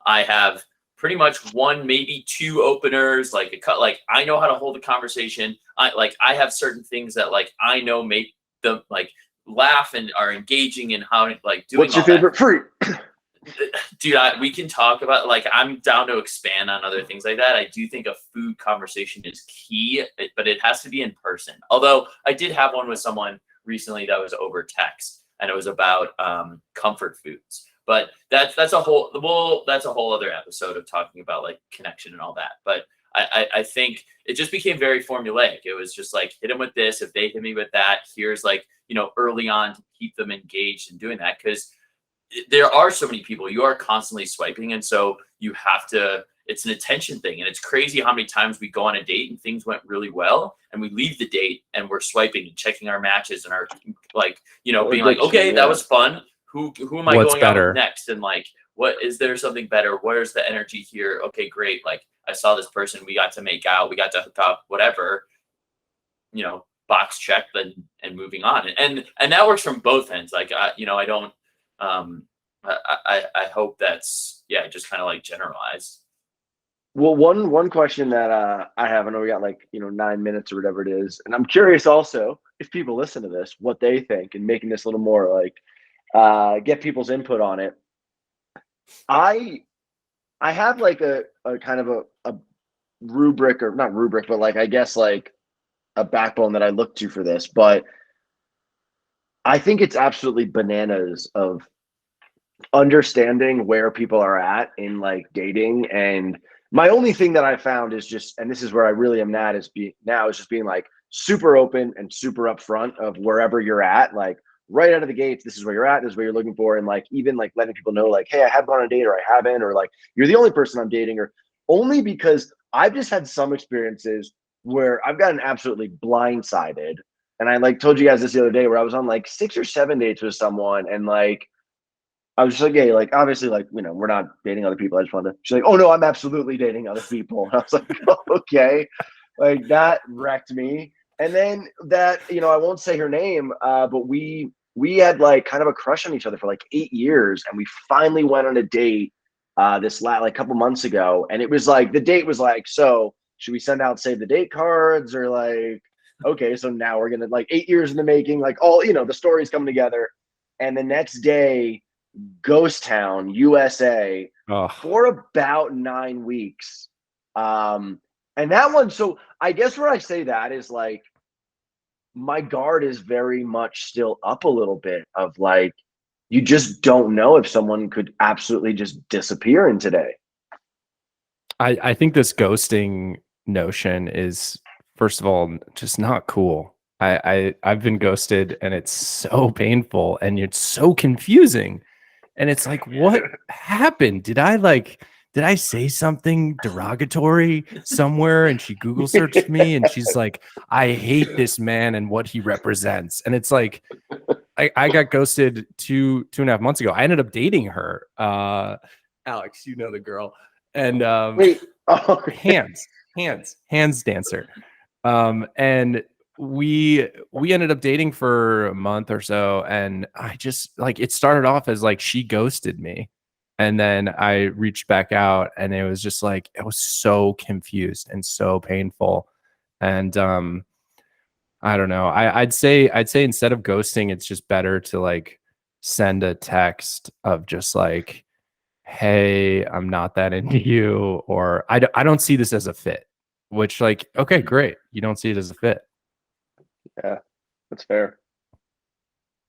I have pretty much one, maybe two openers, like like I know how to hold a conversation. I have certain things that like I know make them like laugh and are engaging in how like doing what's your all that. favorite fruit? Dude, we can talk about like I'm down to expand on other things like that. I do think a food conversation is key, but it has to be in person. Although I did have one with someone recently that was over text, and it was about comfort foods. But that's a whole other episode of talking about like connection and all that. But I think it just became very formulaic. It was just like hit them with this. If they hit me with that, here's like early on to keep them engaged in doing that, because there are so many people, you are constantly swiping, and so you have to, it's an attention thing. And it's crazy how many times we go on a date and things went really well and we leave the date and we're swiping and checking our matches and our like being like, okay, that was fun, who am I What's going out with better? next, and like what is there something better, where's the energy here, okay great, like I saw this person, we got to make out, we got to hook up, whatever, box checked, and moving on. And that works from both ends. Like I don't I hope that's just kind of like generalized. Well, one question that I have, I know we got like 9 minutes or whatever it is, and I'm curious also if people listen to this, what they think, and making this a little more like get people's input on it. I have like a kind of a rubric, or not rubric, but like I guess like a backbone that I look to for this. But I think it's absolutely bananas of understanding where people are at in like dating. And my only thing that I found is just, and this is where I really am at, is just being like super open and super upfront of wherever you're at, like right out of the gates, this is where you're at, this is what you're looking for. And like even like letting people know like, hey, I have gone on a date, or I haven't, or like you're the only person I'm dating, or only because I've just had some experiences where I've gotten absolutely blindsided And I like told you guys this the other day where I was on like 6 or 7 dates with someone, and like I was just like, yeah, like obviously, like, you know, we're not dating other people. I just wanted to. She's like, oh no, I'm absolutely dating other people. And I was like, oh, okay, like that wrecked me. And then that, you know, I won't say her name, but we had like kind of a crush on each other for like 8 years, and we finally went on a date like couple months ago, and it was like the date was like, so should we send out save the date cards or like, okay, so now we're gonna like 8 years in the making, like all you know, the stories come together, and the next day Ghost Town, USA, Oh, for about 9 weeks. And that one, so I guess where I say that is like my guard is very much still up a little bit of like, you just don't know if someone could absolutely just disappear in today. I think this ghosting notion is, first of all, just not cool. I've been ghosted and it's so painful and it's so confusing. And it's like, what happened? Did I say something derogatory somewhere? And she Google searched me and she's like, I hate this man and what he represents. And it's like, I got ghosted two and a half months ago. I ended up dating her. Alex, you know the girl. And Wait, oh, hands dancer. And we ended up dating for a month or so, and I just like it started off as like she ghosted me, and then I reached back out, and it was just like it was so confused and so painful. And I don't know. I'd say instead of ghosting, it's just better to like send a text of just like, hey, I'm not that into you, or I don't see this as a fit, which like, okay, great. You don't see it as a fit. yeah, that's fair.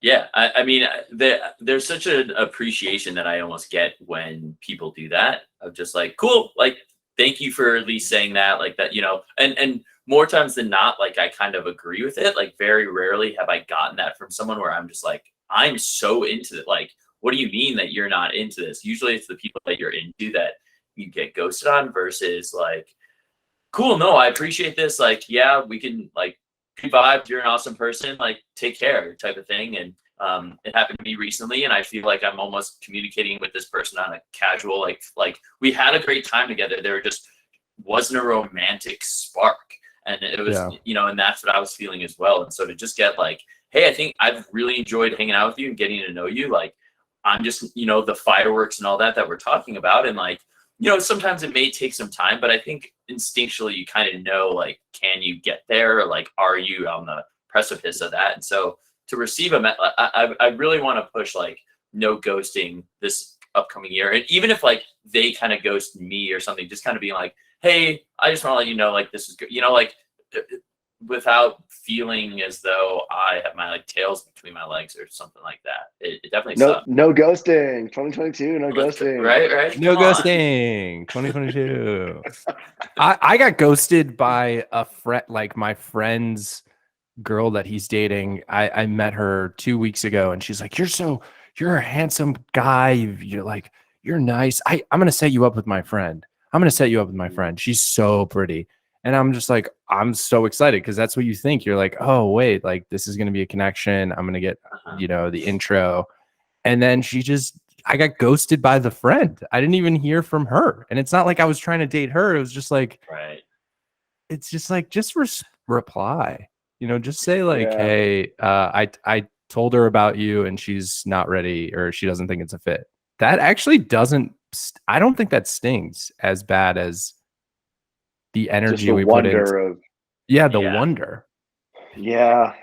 Yeah, I mean, there's such an appreciation that I almost get when people do that. Of just like, cool, like, thank you for at least saying that, like that, you know. And more times than not, like I kind of agree with it. Like very rarely have I gotten that from someone where I'm just like, I'm so into it. Like, what do you mean that you're not into this? Usually, it's the people that you're into that you get ghosted on versus like, cool, no, I appreciate this. Like, yeah, we can like good vibes. You're an awesome person. Like, take care, type of thing. And it happened to me recently, and I feel like I'm almost communicating with this person on a casual, like we had a great time together. There just wasn't a romantic spark, and it was, Yeah. you know, and that's what I was feeling as well. And so to just get like, hey, I think I've really enjoyed hanging out with you and getting to know you. Like, I'm just, you know, the fireworks and all that we're talking about, and like, you know, sometimes it may take some time, but I think instinctually you kind of know, like, can you get there? Or like, are you on the precipice of that? And so to receive I really want to push like no ghosting this upcoming year. And even if like they kind of ghost me or something, just kind of being like, hey, I just want to let you know, like, this is good, you know, like without feeling as though I have my like tails between my legs or something like that. It definitely No, sucks. no ghosting. 2022, no ghosting. Right. No Come on. ghosting 2022. I got ghosted by a friend, like my friend's girl that he's dating. I met her 2 weeks ago, and she's like, you're a handsome guy. You're like, you're nice. I'm gonna set you up with my friend. I'm gonna set you up with my friend. She's so pretty. And I'm just like, I'm so excited because that's what you think. You're like, oh wait, like this is gonna be a connection. I'm gonna get, you know, the intro. And then I got ghosted by the friend. I didn't even hear from her. And it's not like I was trying to date her. It was just like, Right. it's just like, just reply, you know, just say like, Yeah. hey, I told her about you and she's not ready or she doesn't think it's a fit. That actually I don't think that stings as bad as the Just energy the we put in. wonder of, Yeah, the Yeah. wonder. yeah.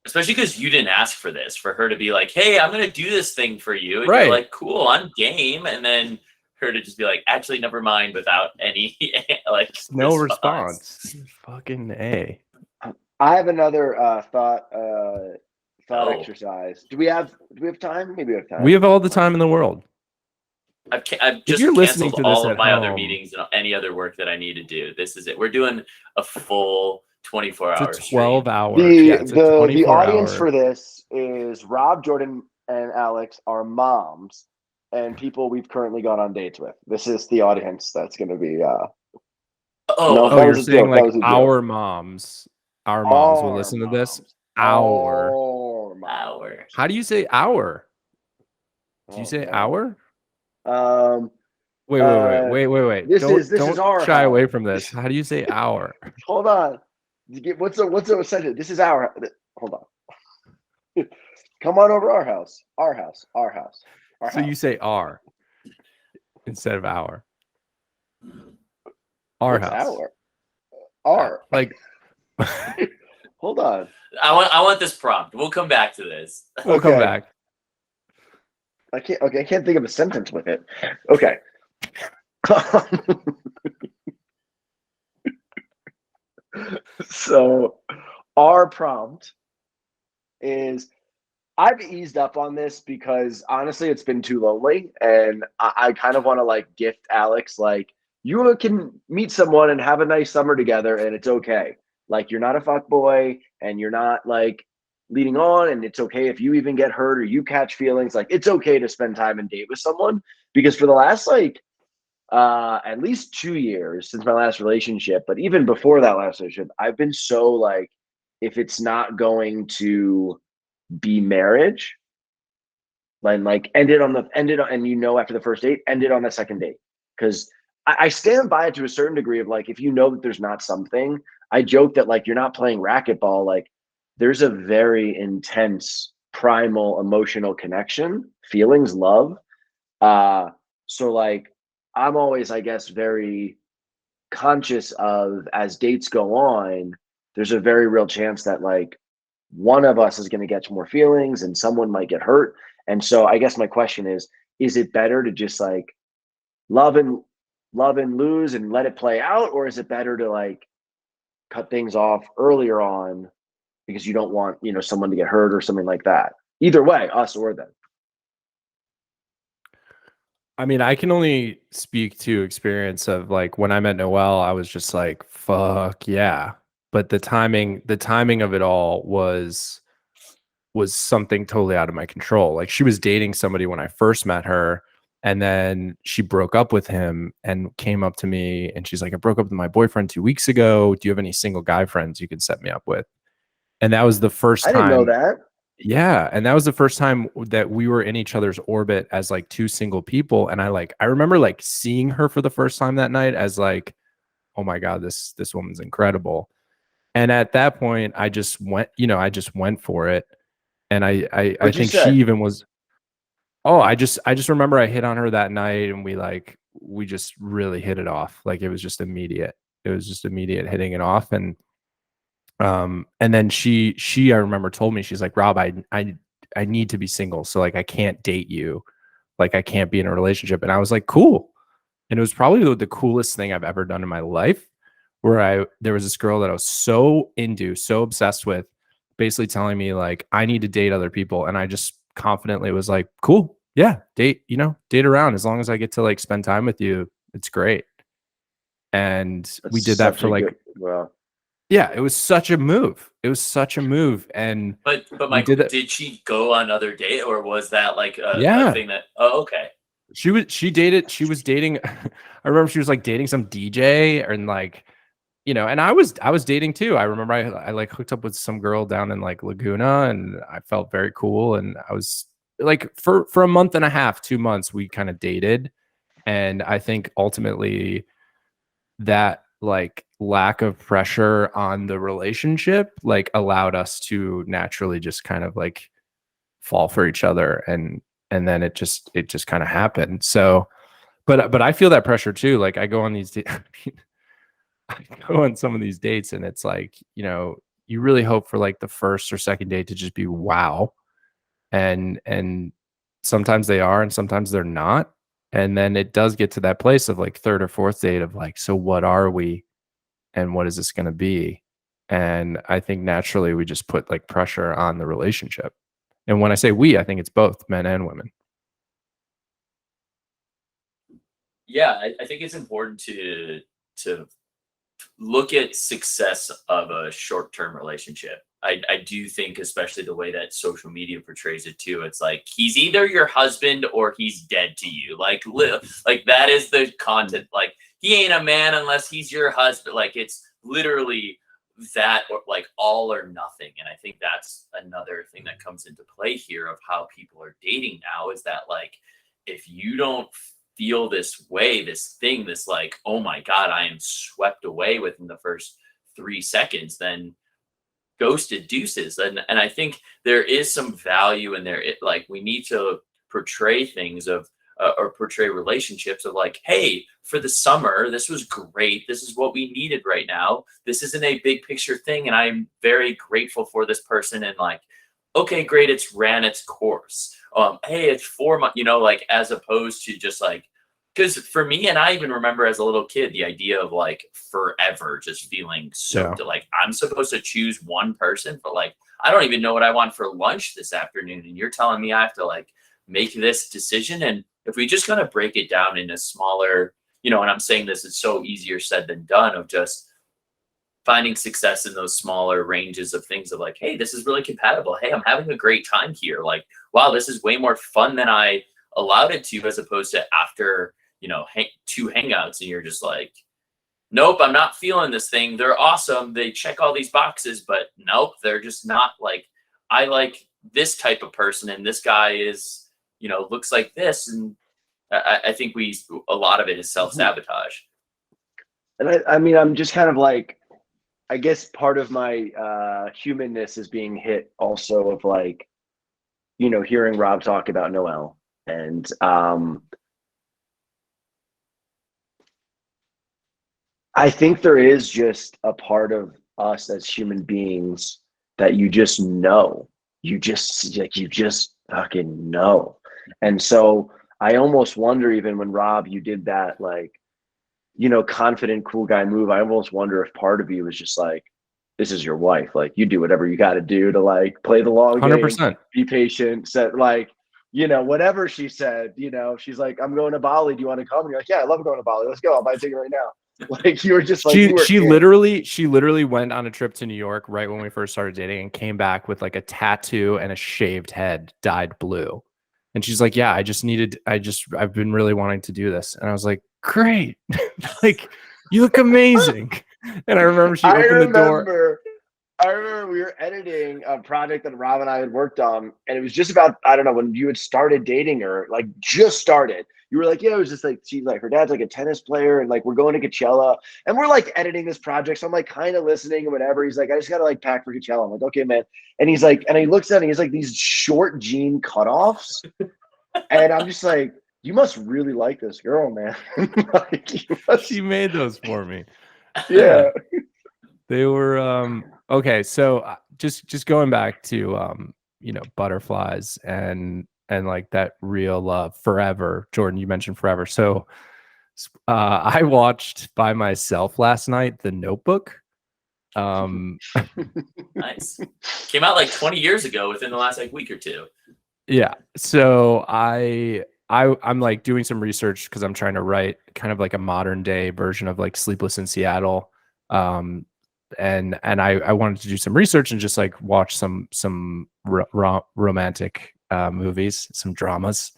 Especially because you didn't ask for this, for her to be like, hey, I'm going to do this thing for you. And Right. you're like, cool, I'm game. And then her to just be like, actually, never mind, without any like No response. Fucking A. I have another thought Oh. exercise. Do we have time? Maybe we have time. We have all the time in the world. I've just you're listening canceled to this all of at my other home- meetings and any other work that I need to do. This is it. We're doing a full 24-hour It's a 12-hour. The the 24 audience hour. for this is Rob, Jordan, and Alex are moms and people we've currently gone on dates with. This is the audience that's going to be. No, Oh, that you're was a saying joke. That like was a joke. our moms. our moms will listen to this. Our. Hour. How do you say our? Do you Oh, say man. our? Um, Wait. This is Don't our shy away house. from this. How do you say our? Hold on. What's the sentence? This is our. Hold on. Come on over our house. Our house. Our house. Our So house. you say our instead of our. Our What's house. our? Our. Like Hold on. I want this prompt. We'll come back to this. we'll come Okay. back. I can't. Okay, I can't think of a sentence with it. Okay. So, our prompt is I've eased up on this because honestly, it's been too lonely, and I kind of want to like gift Alex like you can meet someone and have a nice summer together, and it's okay. Like you're not a fuck boy, and you're not like leading on, and it's okay if you even get hurt or you catch feelings. Like it's okay to spend time and date with someone because for the last like at least 2 years since my last relationship, but even before that last relationship, I've been so like if it's not going to be marriage, like ended on and after the first date, ended on the second date. Because I stand by it to a certain degree of like if you know that there's not something, I joke that like you're not playing racquetball, like there's a very intense primal emotional connection, feelings, love. So like I'm always, I guess, very conscious of as dates go on, there's a very real chance that like one of us is going to get more feelings and someone might get hurt. And so I guess my question is it better to just like love and lose and let it play out? Or is it better to like cut things off earlier on because you don't want, someone to get hurt or something like that? Either way, us or them. I mean, I can only speak to experience of like when I met Noelle, I was just like, fuck yeah. But the timing of it all was something totally out of my control. Like she was dating somebody when I first met her, and then she broke up with him and came up to me and she's like, I broke up with my boyfriend 2 weeks ago. Do you have any single guy friends you can set me up with? And that was the first I didn't know time. that. Yeah. And that was the first time that we were in each other's orbit as like two single people. And I remember like seeing her for the first time that night as like, oh my God, this woman's incredible. And at that point, I just went for it. And I What'd you think she say? even was, oh, I just remember I hit on her that night and we just really hit it off. Like it was just immediate. It was just immediate hitting it off. And then she I remember told me, she's like, Rob, I need to be single. So like I can't date you. Like I can't be in a relationship. And I was like, cool. And it was probably the coolest thing I've ever done in my life, where there was this girl that I was so into, so obsessed with, basically telling me like I need to date other people. And I just confidently was like, cool, yeah, date around. As long as I get to like spend time with you, it's great. And we That's did that such for a like, good. Well, yeah, it was such a move. It was such a move. And But we Michael, did it. did she go on another date, or was that like a Yeah. thing that? Oh, okay. She was dating. I remember she was like dating some DJ and like, and I was dating too. I remember I like hooked up with some girl down in like Laguna and I felt very cool. And I was like, for a month and a half, 2 months, we kind of dated. And I think ultimately that like lack of pressure on the relationship like allowed us to naturally just kind of like fall for each other, and then it just kind of happened. So but I feel that pressure too. Like I go on these I go on some of these dates and it's like, you really hope for like the first or second date to just be wow. And sometimes they are and sometimes they're not. And then it does get to that place of like third or fourth date of like, so what are we and what is this going to be? And I think naturally we just put like pressure on the relationship. And when I say we, I think it's both men and women. Yeah, I think it's important to look at success of a short-term relationship. I do think, especially the way that social media portrays it too, it's like he's either your husband or he's dead to you. Like that is the content. Like he ain't a man unless he's your husband. Like it's literally that or like all or nothing. And I think that's another thing that comes into play here of how people are dating now is that like if you don't feel this way, this thing, this like, oh my God, I am swept away within the first 3 seconds, then ghosted deuces. And I think there is some value in there. It like we need to portray things of or portray relationships of like, hey, for the summer, this was great. This is what we needed right now. This isn't a big picture thing, and I'm very grateful for this person. And like, okay, great, it's ran its course. Hey, it's 4 months, like as opposed to just like, because for me, and I even remember as a little kid, the idea of like forever just feeling so like I'm supposed to choose one person for like, I don't even know what I want for lunch this afternoon. And you're telling me I have to like make this decision. And if we just kind of break it down in a smaller, and I'm saying this is so easier said than done of just finding success in those smaller ranges of things of like, hey, this is really compatible. Hey, I'm having a great time here. Like, wow, this is way more fun than I allowed it to, as opposed to after, 2 hangouts and you're just like, nope, I'm not feeling this thing. They're awesome. They check all these boxes, but nope, they're just not like, I like this type of person and this guy is, looks like this. And I think a lot of it is self-sabotage. And I mean, I'm just kind of like, I guess part of my humanness is being hit also of like, hearing Rob talk about Noel. And I think there is just a part of us as human beings that you just know. You just fucking know. And so I almost wonder, even when Rob, you did that like, confident, cool guy move, I almost wonder if part of you was just like, this is your wife. Like you do whatever you got to do to like play the long 100%. game, be patient, set like, whatever she said, she's like, I'm going to Bali. Do you want to come? And you're like, yeah, I love going to Bali. Let's go. I'll buy a ticket right now. Like you were just like, she literally went on a trip to New York right when we first started dating and came back with like a tattoo and a shaved head dyed blue. And she's like, yeah, I've been really wanting to do this. And I was like, great. Like, you look amazing. And I remember she opened the door. I remember we were editing a project that Rob and I had worked on, and it was just about, I don't know, when you had started dating her, like just started. You were like, yeah, it was just like, she's like, her dad's like a tennis player, and like, we're going to Coachella, and we're like editing this project. So I'm like kind of listening and whatever. He's like, I just got to like pack for Coachella. I'm like, okay, man. And he's like, and he looks at it, and he's like these short jean cutoffs. And I'm just like, you must really like this girl, man. Like, she made those for me. Yeah. They were okay. So just going back to butterflies and like that real love forever. Jordan, you mentioned forever. So I watched by myself last night The Notebook. Nice. Came out like 20 years ago within the last like week or two. Yeah. So I'm like doing some research because I'm trying to write kind of like a modern day version of like Sleepless in Seattle. And I wanted to do some research and just like watch some romantic movies, some dramas.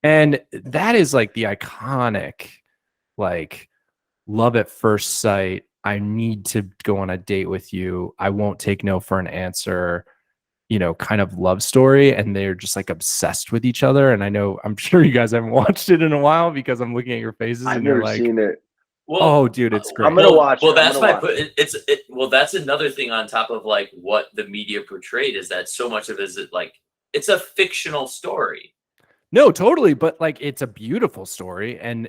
And that is like the iconic, like, love at first sight. I need to go on a date with you. I won't take no for an answer, kind of love story. And they're just like obsessed with each other. And I'm sure you guys haven't watched it in a while because I'm looking at your faces. I've and never you're like, seen it. Well, oh, dude, it's great. I'm gonna watch. Well, that's my put. Well, that's another thing on top of like what the media portrayed is that so much of it is like it's a fictional story. No, totally, but like it's a beautiful story, and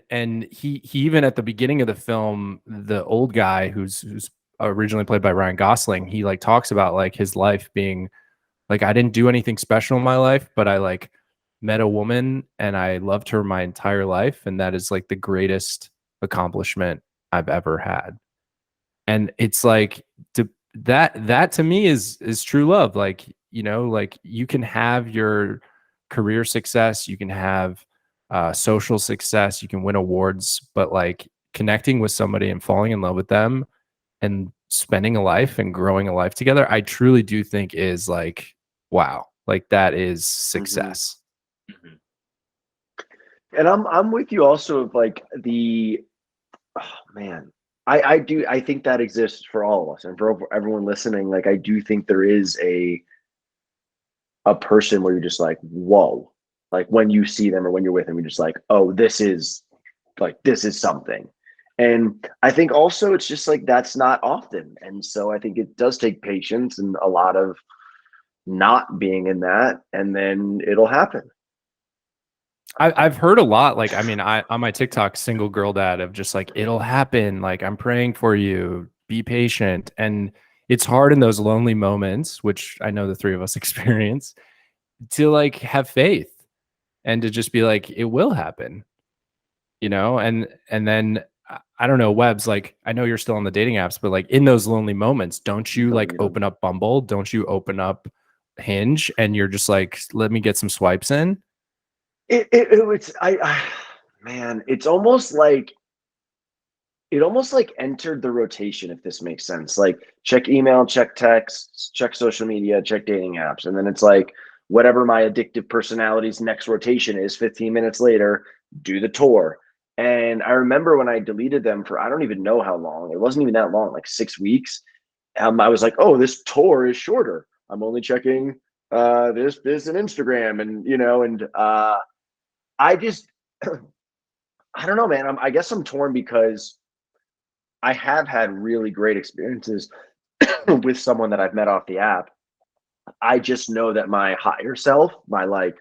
he even at the beginning of the film, the old guy who's originally played by Ryan Gosling, he like talks about like his life being like, I didn't do anything special in my life, but I like met a woman and I loved her my entire life, and that is like the greatest accomplishment I've ever had. And it's like that to me is true love. Like, like you can have your career success, you can have social success, you can win awards, but like connecting with somebody and falling in love with them and spending a life and growing a life together, I truly do think is like, wow, like that is success. Mm-hmm. And I'm with you also of like oh man, I think that exists for all of us and for everyone listening. Like, I do think there is a person where you're just like, whoa, like when you see them or when you're with them, you're just like, oh, this is something. And I think also it's just like that's not often. And so I think it does take patience and a lot of not being in that, and then it'll happen. I've heard a lot, like, I mean, I on my TikTok, single girl dad, of just like, it'll happen, like, I'm praying for you, be patient. And it's hard in those lonely moments, which I know the three of us experience, to like have faith and to just be like, it will happen, you know? And then I don't know, Webs, like, I know you're still on the dating apps, but like in those lonely moments, don't you like open up Bumble? Don't you open up Hinge and you're just like, let me get some swipes in? It's man, it's almost like it almost like entered the rotation, if this makes sense. Like, check email, check texts, check social media, check dating apps, and then it's like whatever my addictive personality's next rotation is, 15 minutes later, do the tour. And I remember when I deleted them for I don't even know how long. It wasn't even that long, like 6 weeks. I was like, oh, this tour is shorter. I'm only checking this and Instagram, and I just I don't know, man. I guess I'm torn because I have had really great experiences with someone that I've met off the app. I just know that my higher self, my like,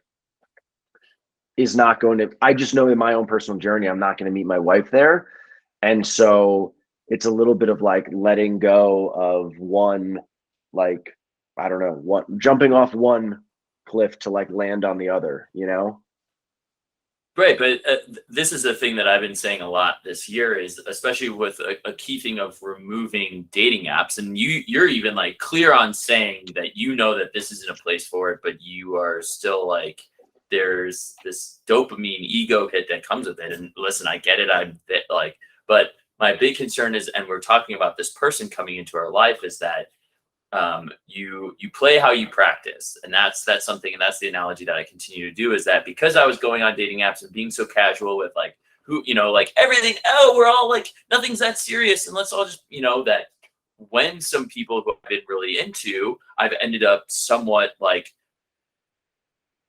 is not going to, I just know in my own personal journey, I'm not going to meet my wife there. And so it's a little bit of like letting go of one, like, I don't know, one jumping off one cliff to like land on the other, you know? Right, but this is the thing that I've been saying a lot this year is, especially with a key thing of removing dating apps, and you're even like clear on saying that you know that this isn't a place for it, but you are still like, there's this dopamine ego hit that comes with it. And listen, I get it. I'm like, but my big concern is, and we're talking about this person coming into our life, is that you play how you practice, and that's something, and that's the analogy that I continue to do, is that because I was going on dating apps and being so casual with like who, like everything, oh, we're all like, nothing's that serious, and let's all just, that when some people who I've been really into, I've ended up somewhat like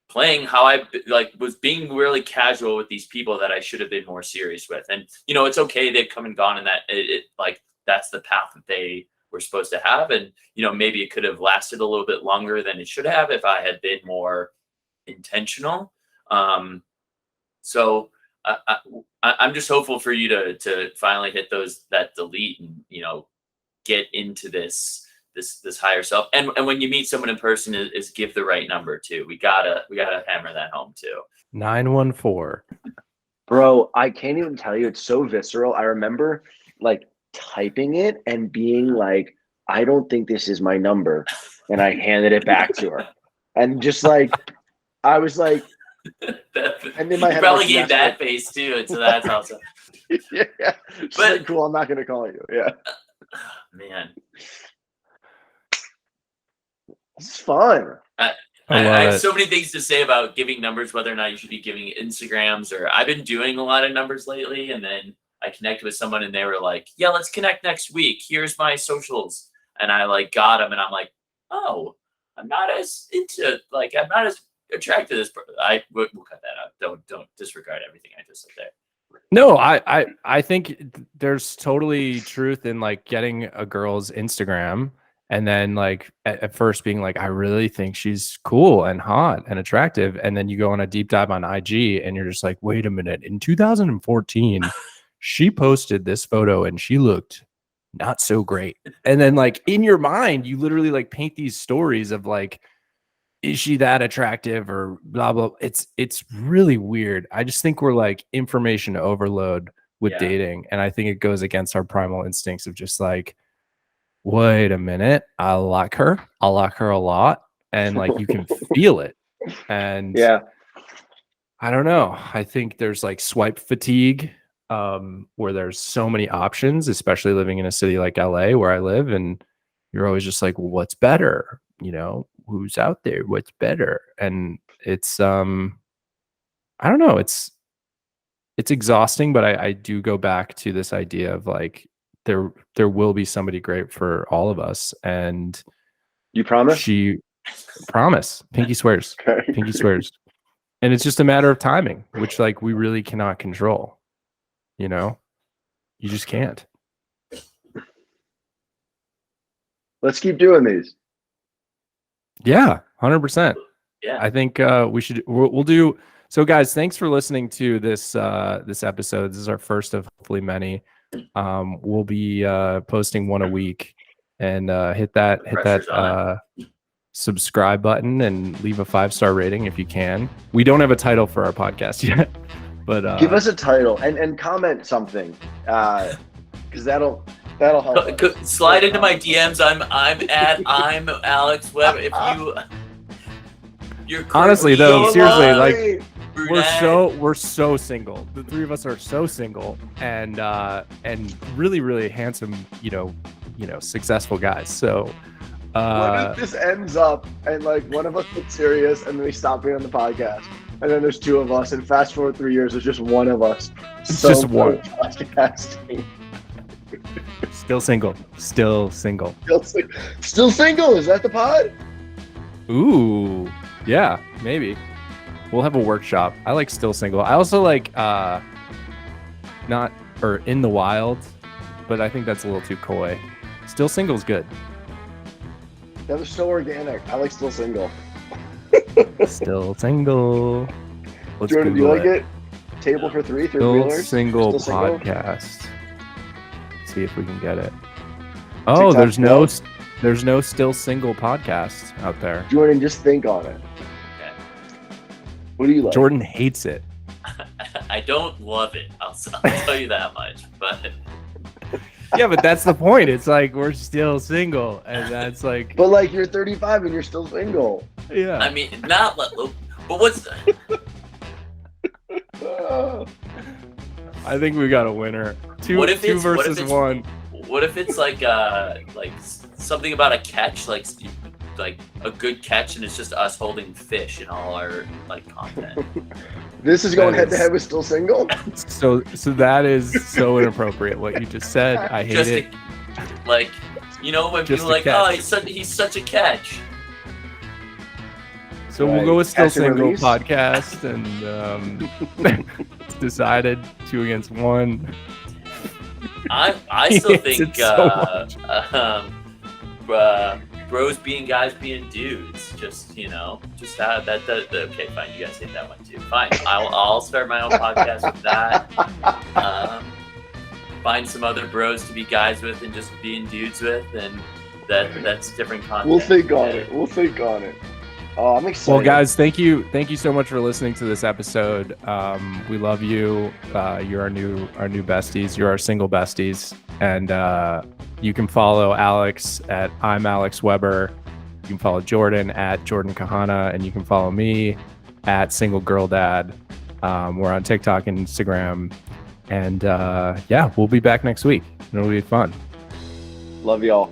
playing how I like was being really casual with these people that I should have been more serious with. And it's okay, they've come and gone, and that it like that's the path that they were supposed to have. And maybe it could have lasted a little bit longer than it should have if I had been more intentional. So I'm just hopeful for you to finally hit that delete, and get into this higher self. And when you meet someone in person, is give the right number too. We gotta hammer that home too. 914. Bro, I can't even tell you. It's so visceral. I remember like typing it and being like, I don't think this is my number. And I handed it back to her. And just like, I was like, and in my you head, probably like, gave yes, that like, face too. And so that's also, yeah. She's but like, cool, I'm not going to call you. Yeah. Man, It's fun. I I love have it. so many things to say about giving numbers, whether or not you should be giving Instagrams, or I've been doing a lot of numbers lately. And then I connected with someone and they were like, yeah, let's connect next week. Here's my socials. And I like got them, and I'm like, oh, I'm not as attracted to this person. We'll cut that out. Don't disregard everything I just said there. No, I think there's totally truth in like getting a girl's Instagram and then like at first being like, I really think she's cool and hot and attractive. And then you go on a deep dive on IG and you're just like, wait a minute. In 2014, she posted this photo and she looked not so great. And then like in your mind, you literally like paint these stories of like, is she that attractive or blah blah. It's really weird. I just think we're like information overload with dating, and I think it goes against our primal instincts of just like, wait a minute, I like her a lot, and like you can feel it. And Yeah. I don't know, I think there's like swipe fatigue, where there's so many options, especially living in a city like LA where I live, and you're always just like, well, what's better, who's out there, what's better. And it's I don't know, it's exhausting, but I do go back to this idea of like there will be somebody great for all of us. And You promise? she promise, pinky swears, Okay. pinky swears. And it's just a matter of timing, which like we really cannot control. You know, you just can't. Let's keep doing these. Yeah, 100%. Yeah. I think we'll do. So guys, thanks for listening to this episode. This is our first of hopefully many. We'll be posting one a week, and hit that Pressure's on subscribe button and leave a 5-star rating if you can. We don't have a title for our podcast yet, but Give us a title and comment something, because that'll help. Slide into my DMs. I'm Alex Webb. If you're honestly though, seriously, like brunette. we're so single. The three of us are so single, and really really handsome, successful guys. So what if this ends up and like one of us gets serious and then we stop being on the podcast, and then there's two of us, and fast forward 3 years, there's just one of us. It's just one. Podcasting. Still single. Still single. Is that the pod? Ooh, yeah, maybe. We'll have a workshop. I like still single. I also like in the wild, but I think that's a little too coy. Still single is good. That was so organic. I like still single. Still single. Let's Jordan, do you Google like it? Table for three, third Still wheelers. single Still single? podcast. See if we can get it. Oh, TikTok there's no still single podcast out there. Jordan, just think on it. Okay. What do you like? Jordan hates it. I don't love it. I'll tell you that much. But Yeah, but that's the point. It's like we're still single, and that's like, But like you're 35 and you're still single. yeah. I mean, not. But what's? I think we got a winner. Two versus one. What if it's like something about a catch, like a good catch, and it's just us holding fish in all our like content. This is going head to head with still single. So that is so inappropriate what you just said. I hate it. Like, when Just people a like, catch. oh, he's such a catch. So Right. we'll go with still Catch and single release. podcast, and it's decided 2-1. I He still hates think it so bros being guys being dudes. Just that. Okay, fine. You guys hate that one too. Fine. I'll start my own podcast with that. Find some other bros to be guys with and just being dudes with, and that's different content. We'll think on it. Oh, I'm excited. Well, guys, thank you so much for listening to this episode. We love you. You're our new besties. You're our single besties, and you can follow Alex at I'm Alex Weber. You can follow Jordan at Jordan Kahana, and you can follow me at Single Girl Dad. We're on TikTok and Instagram, and we'll be back next week. It'll be fun. Love y'all.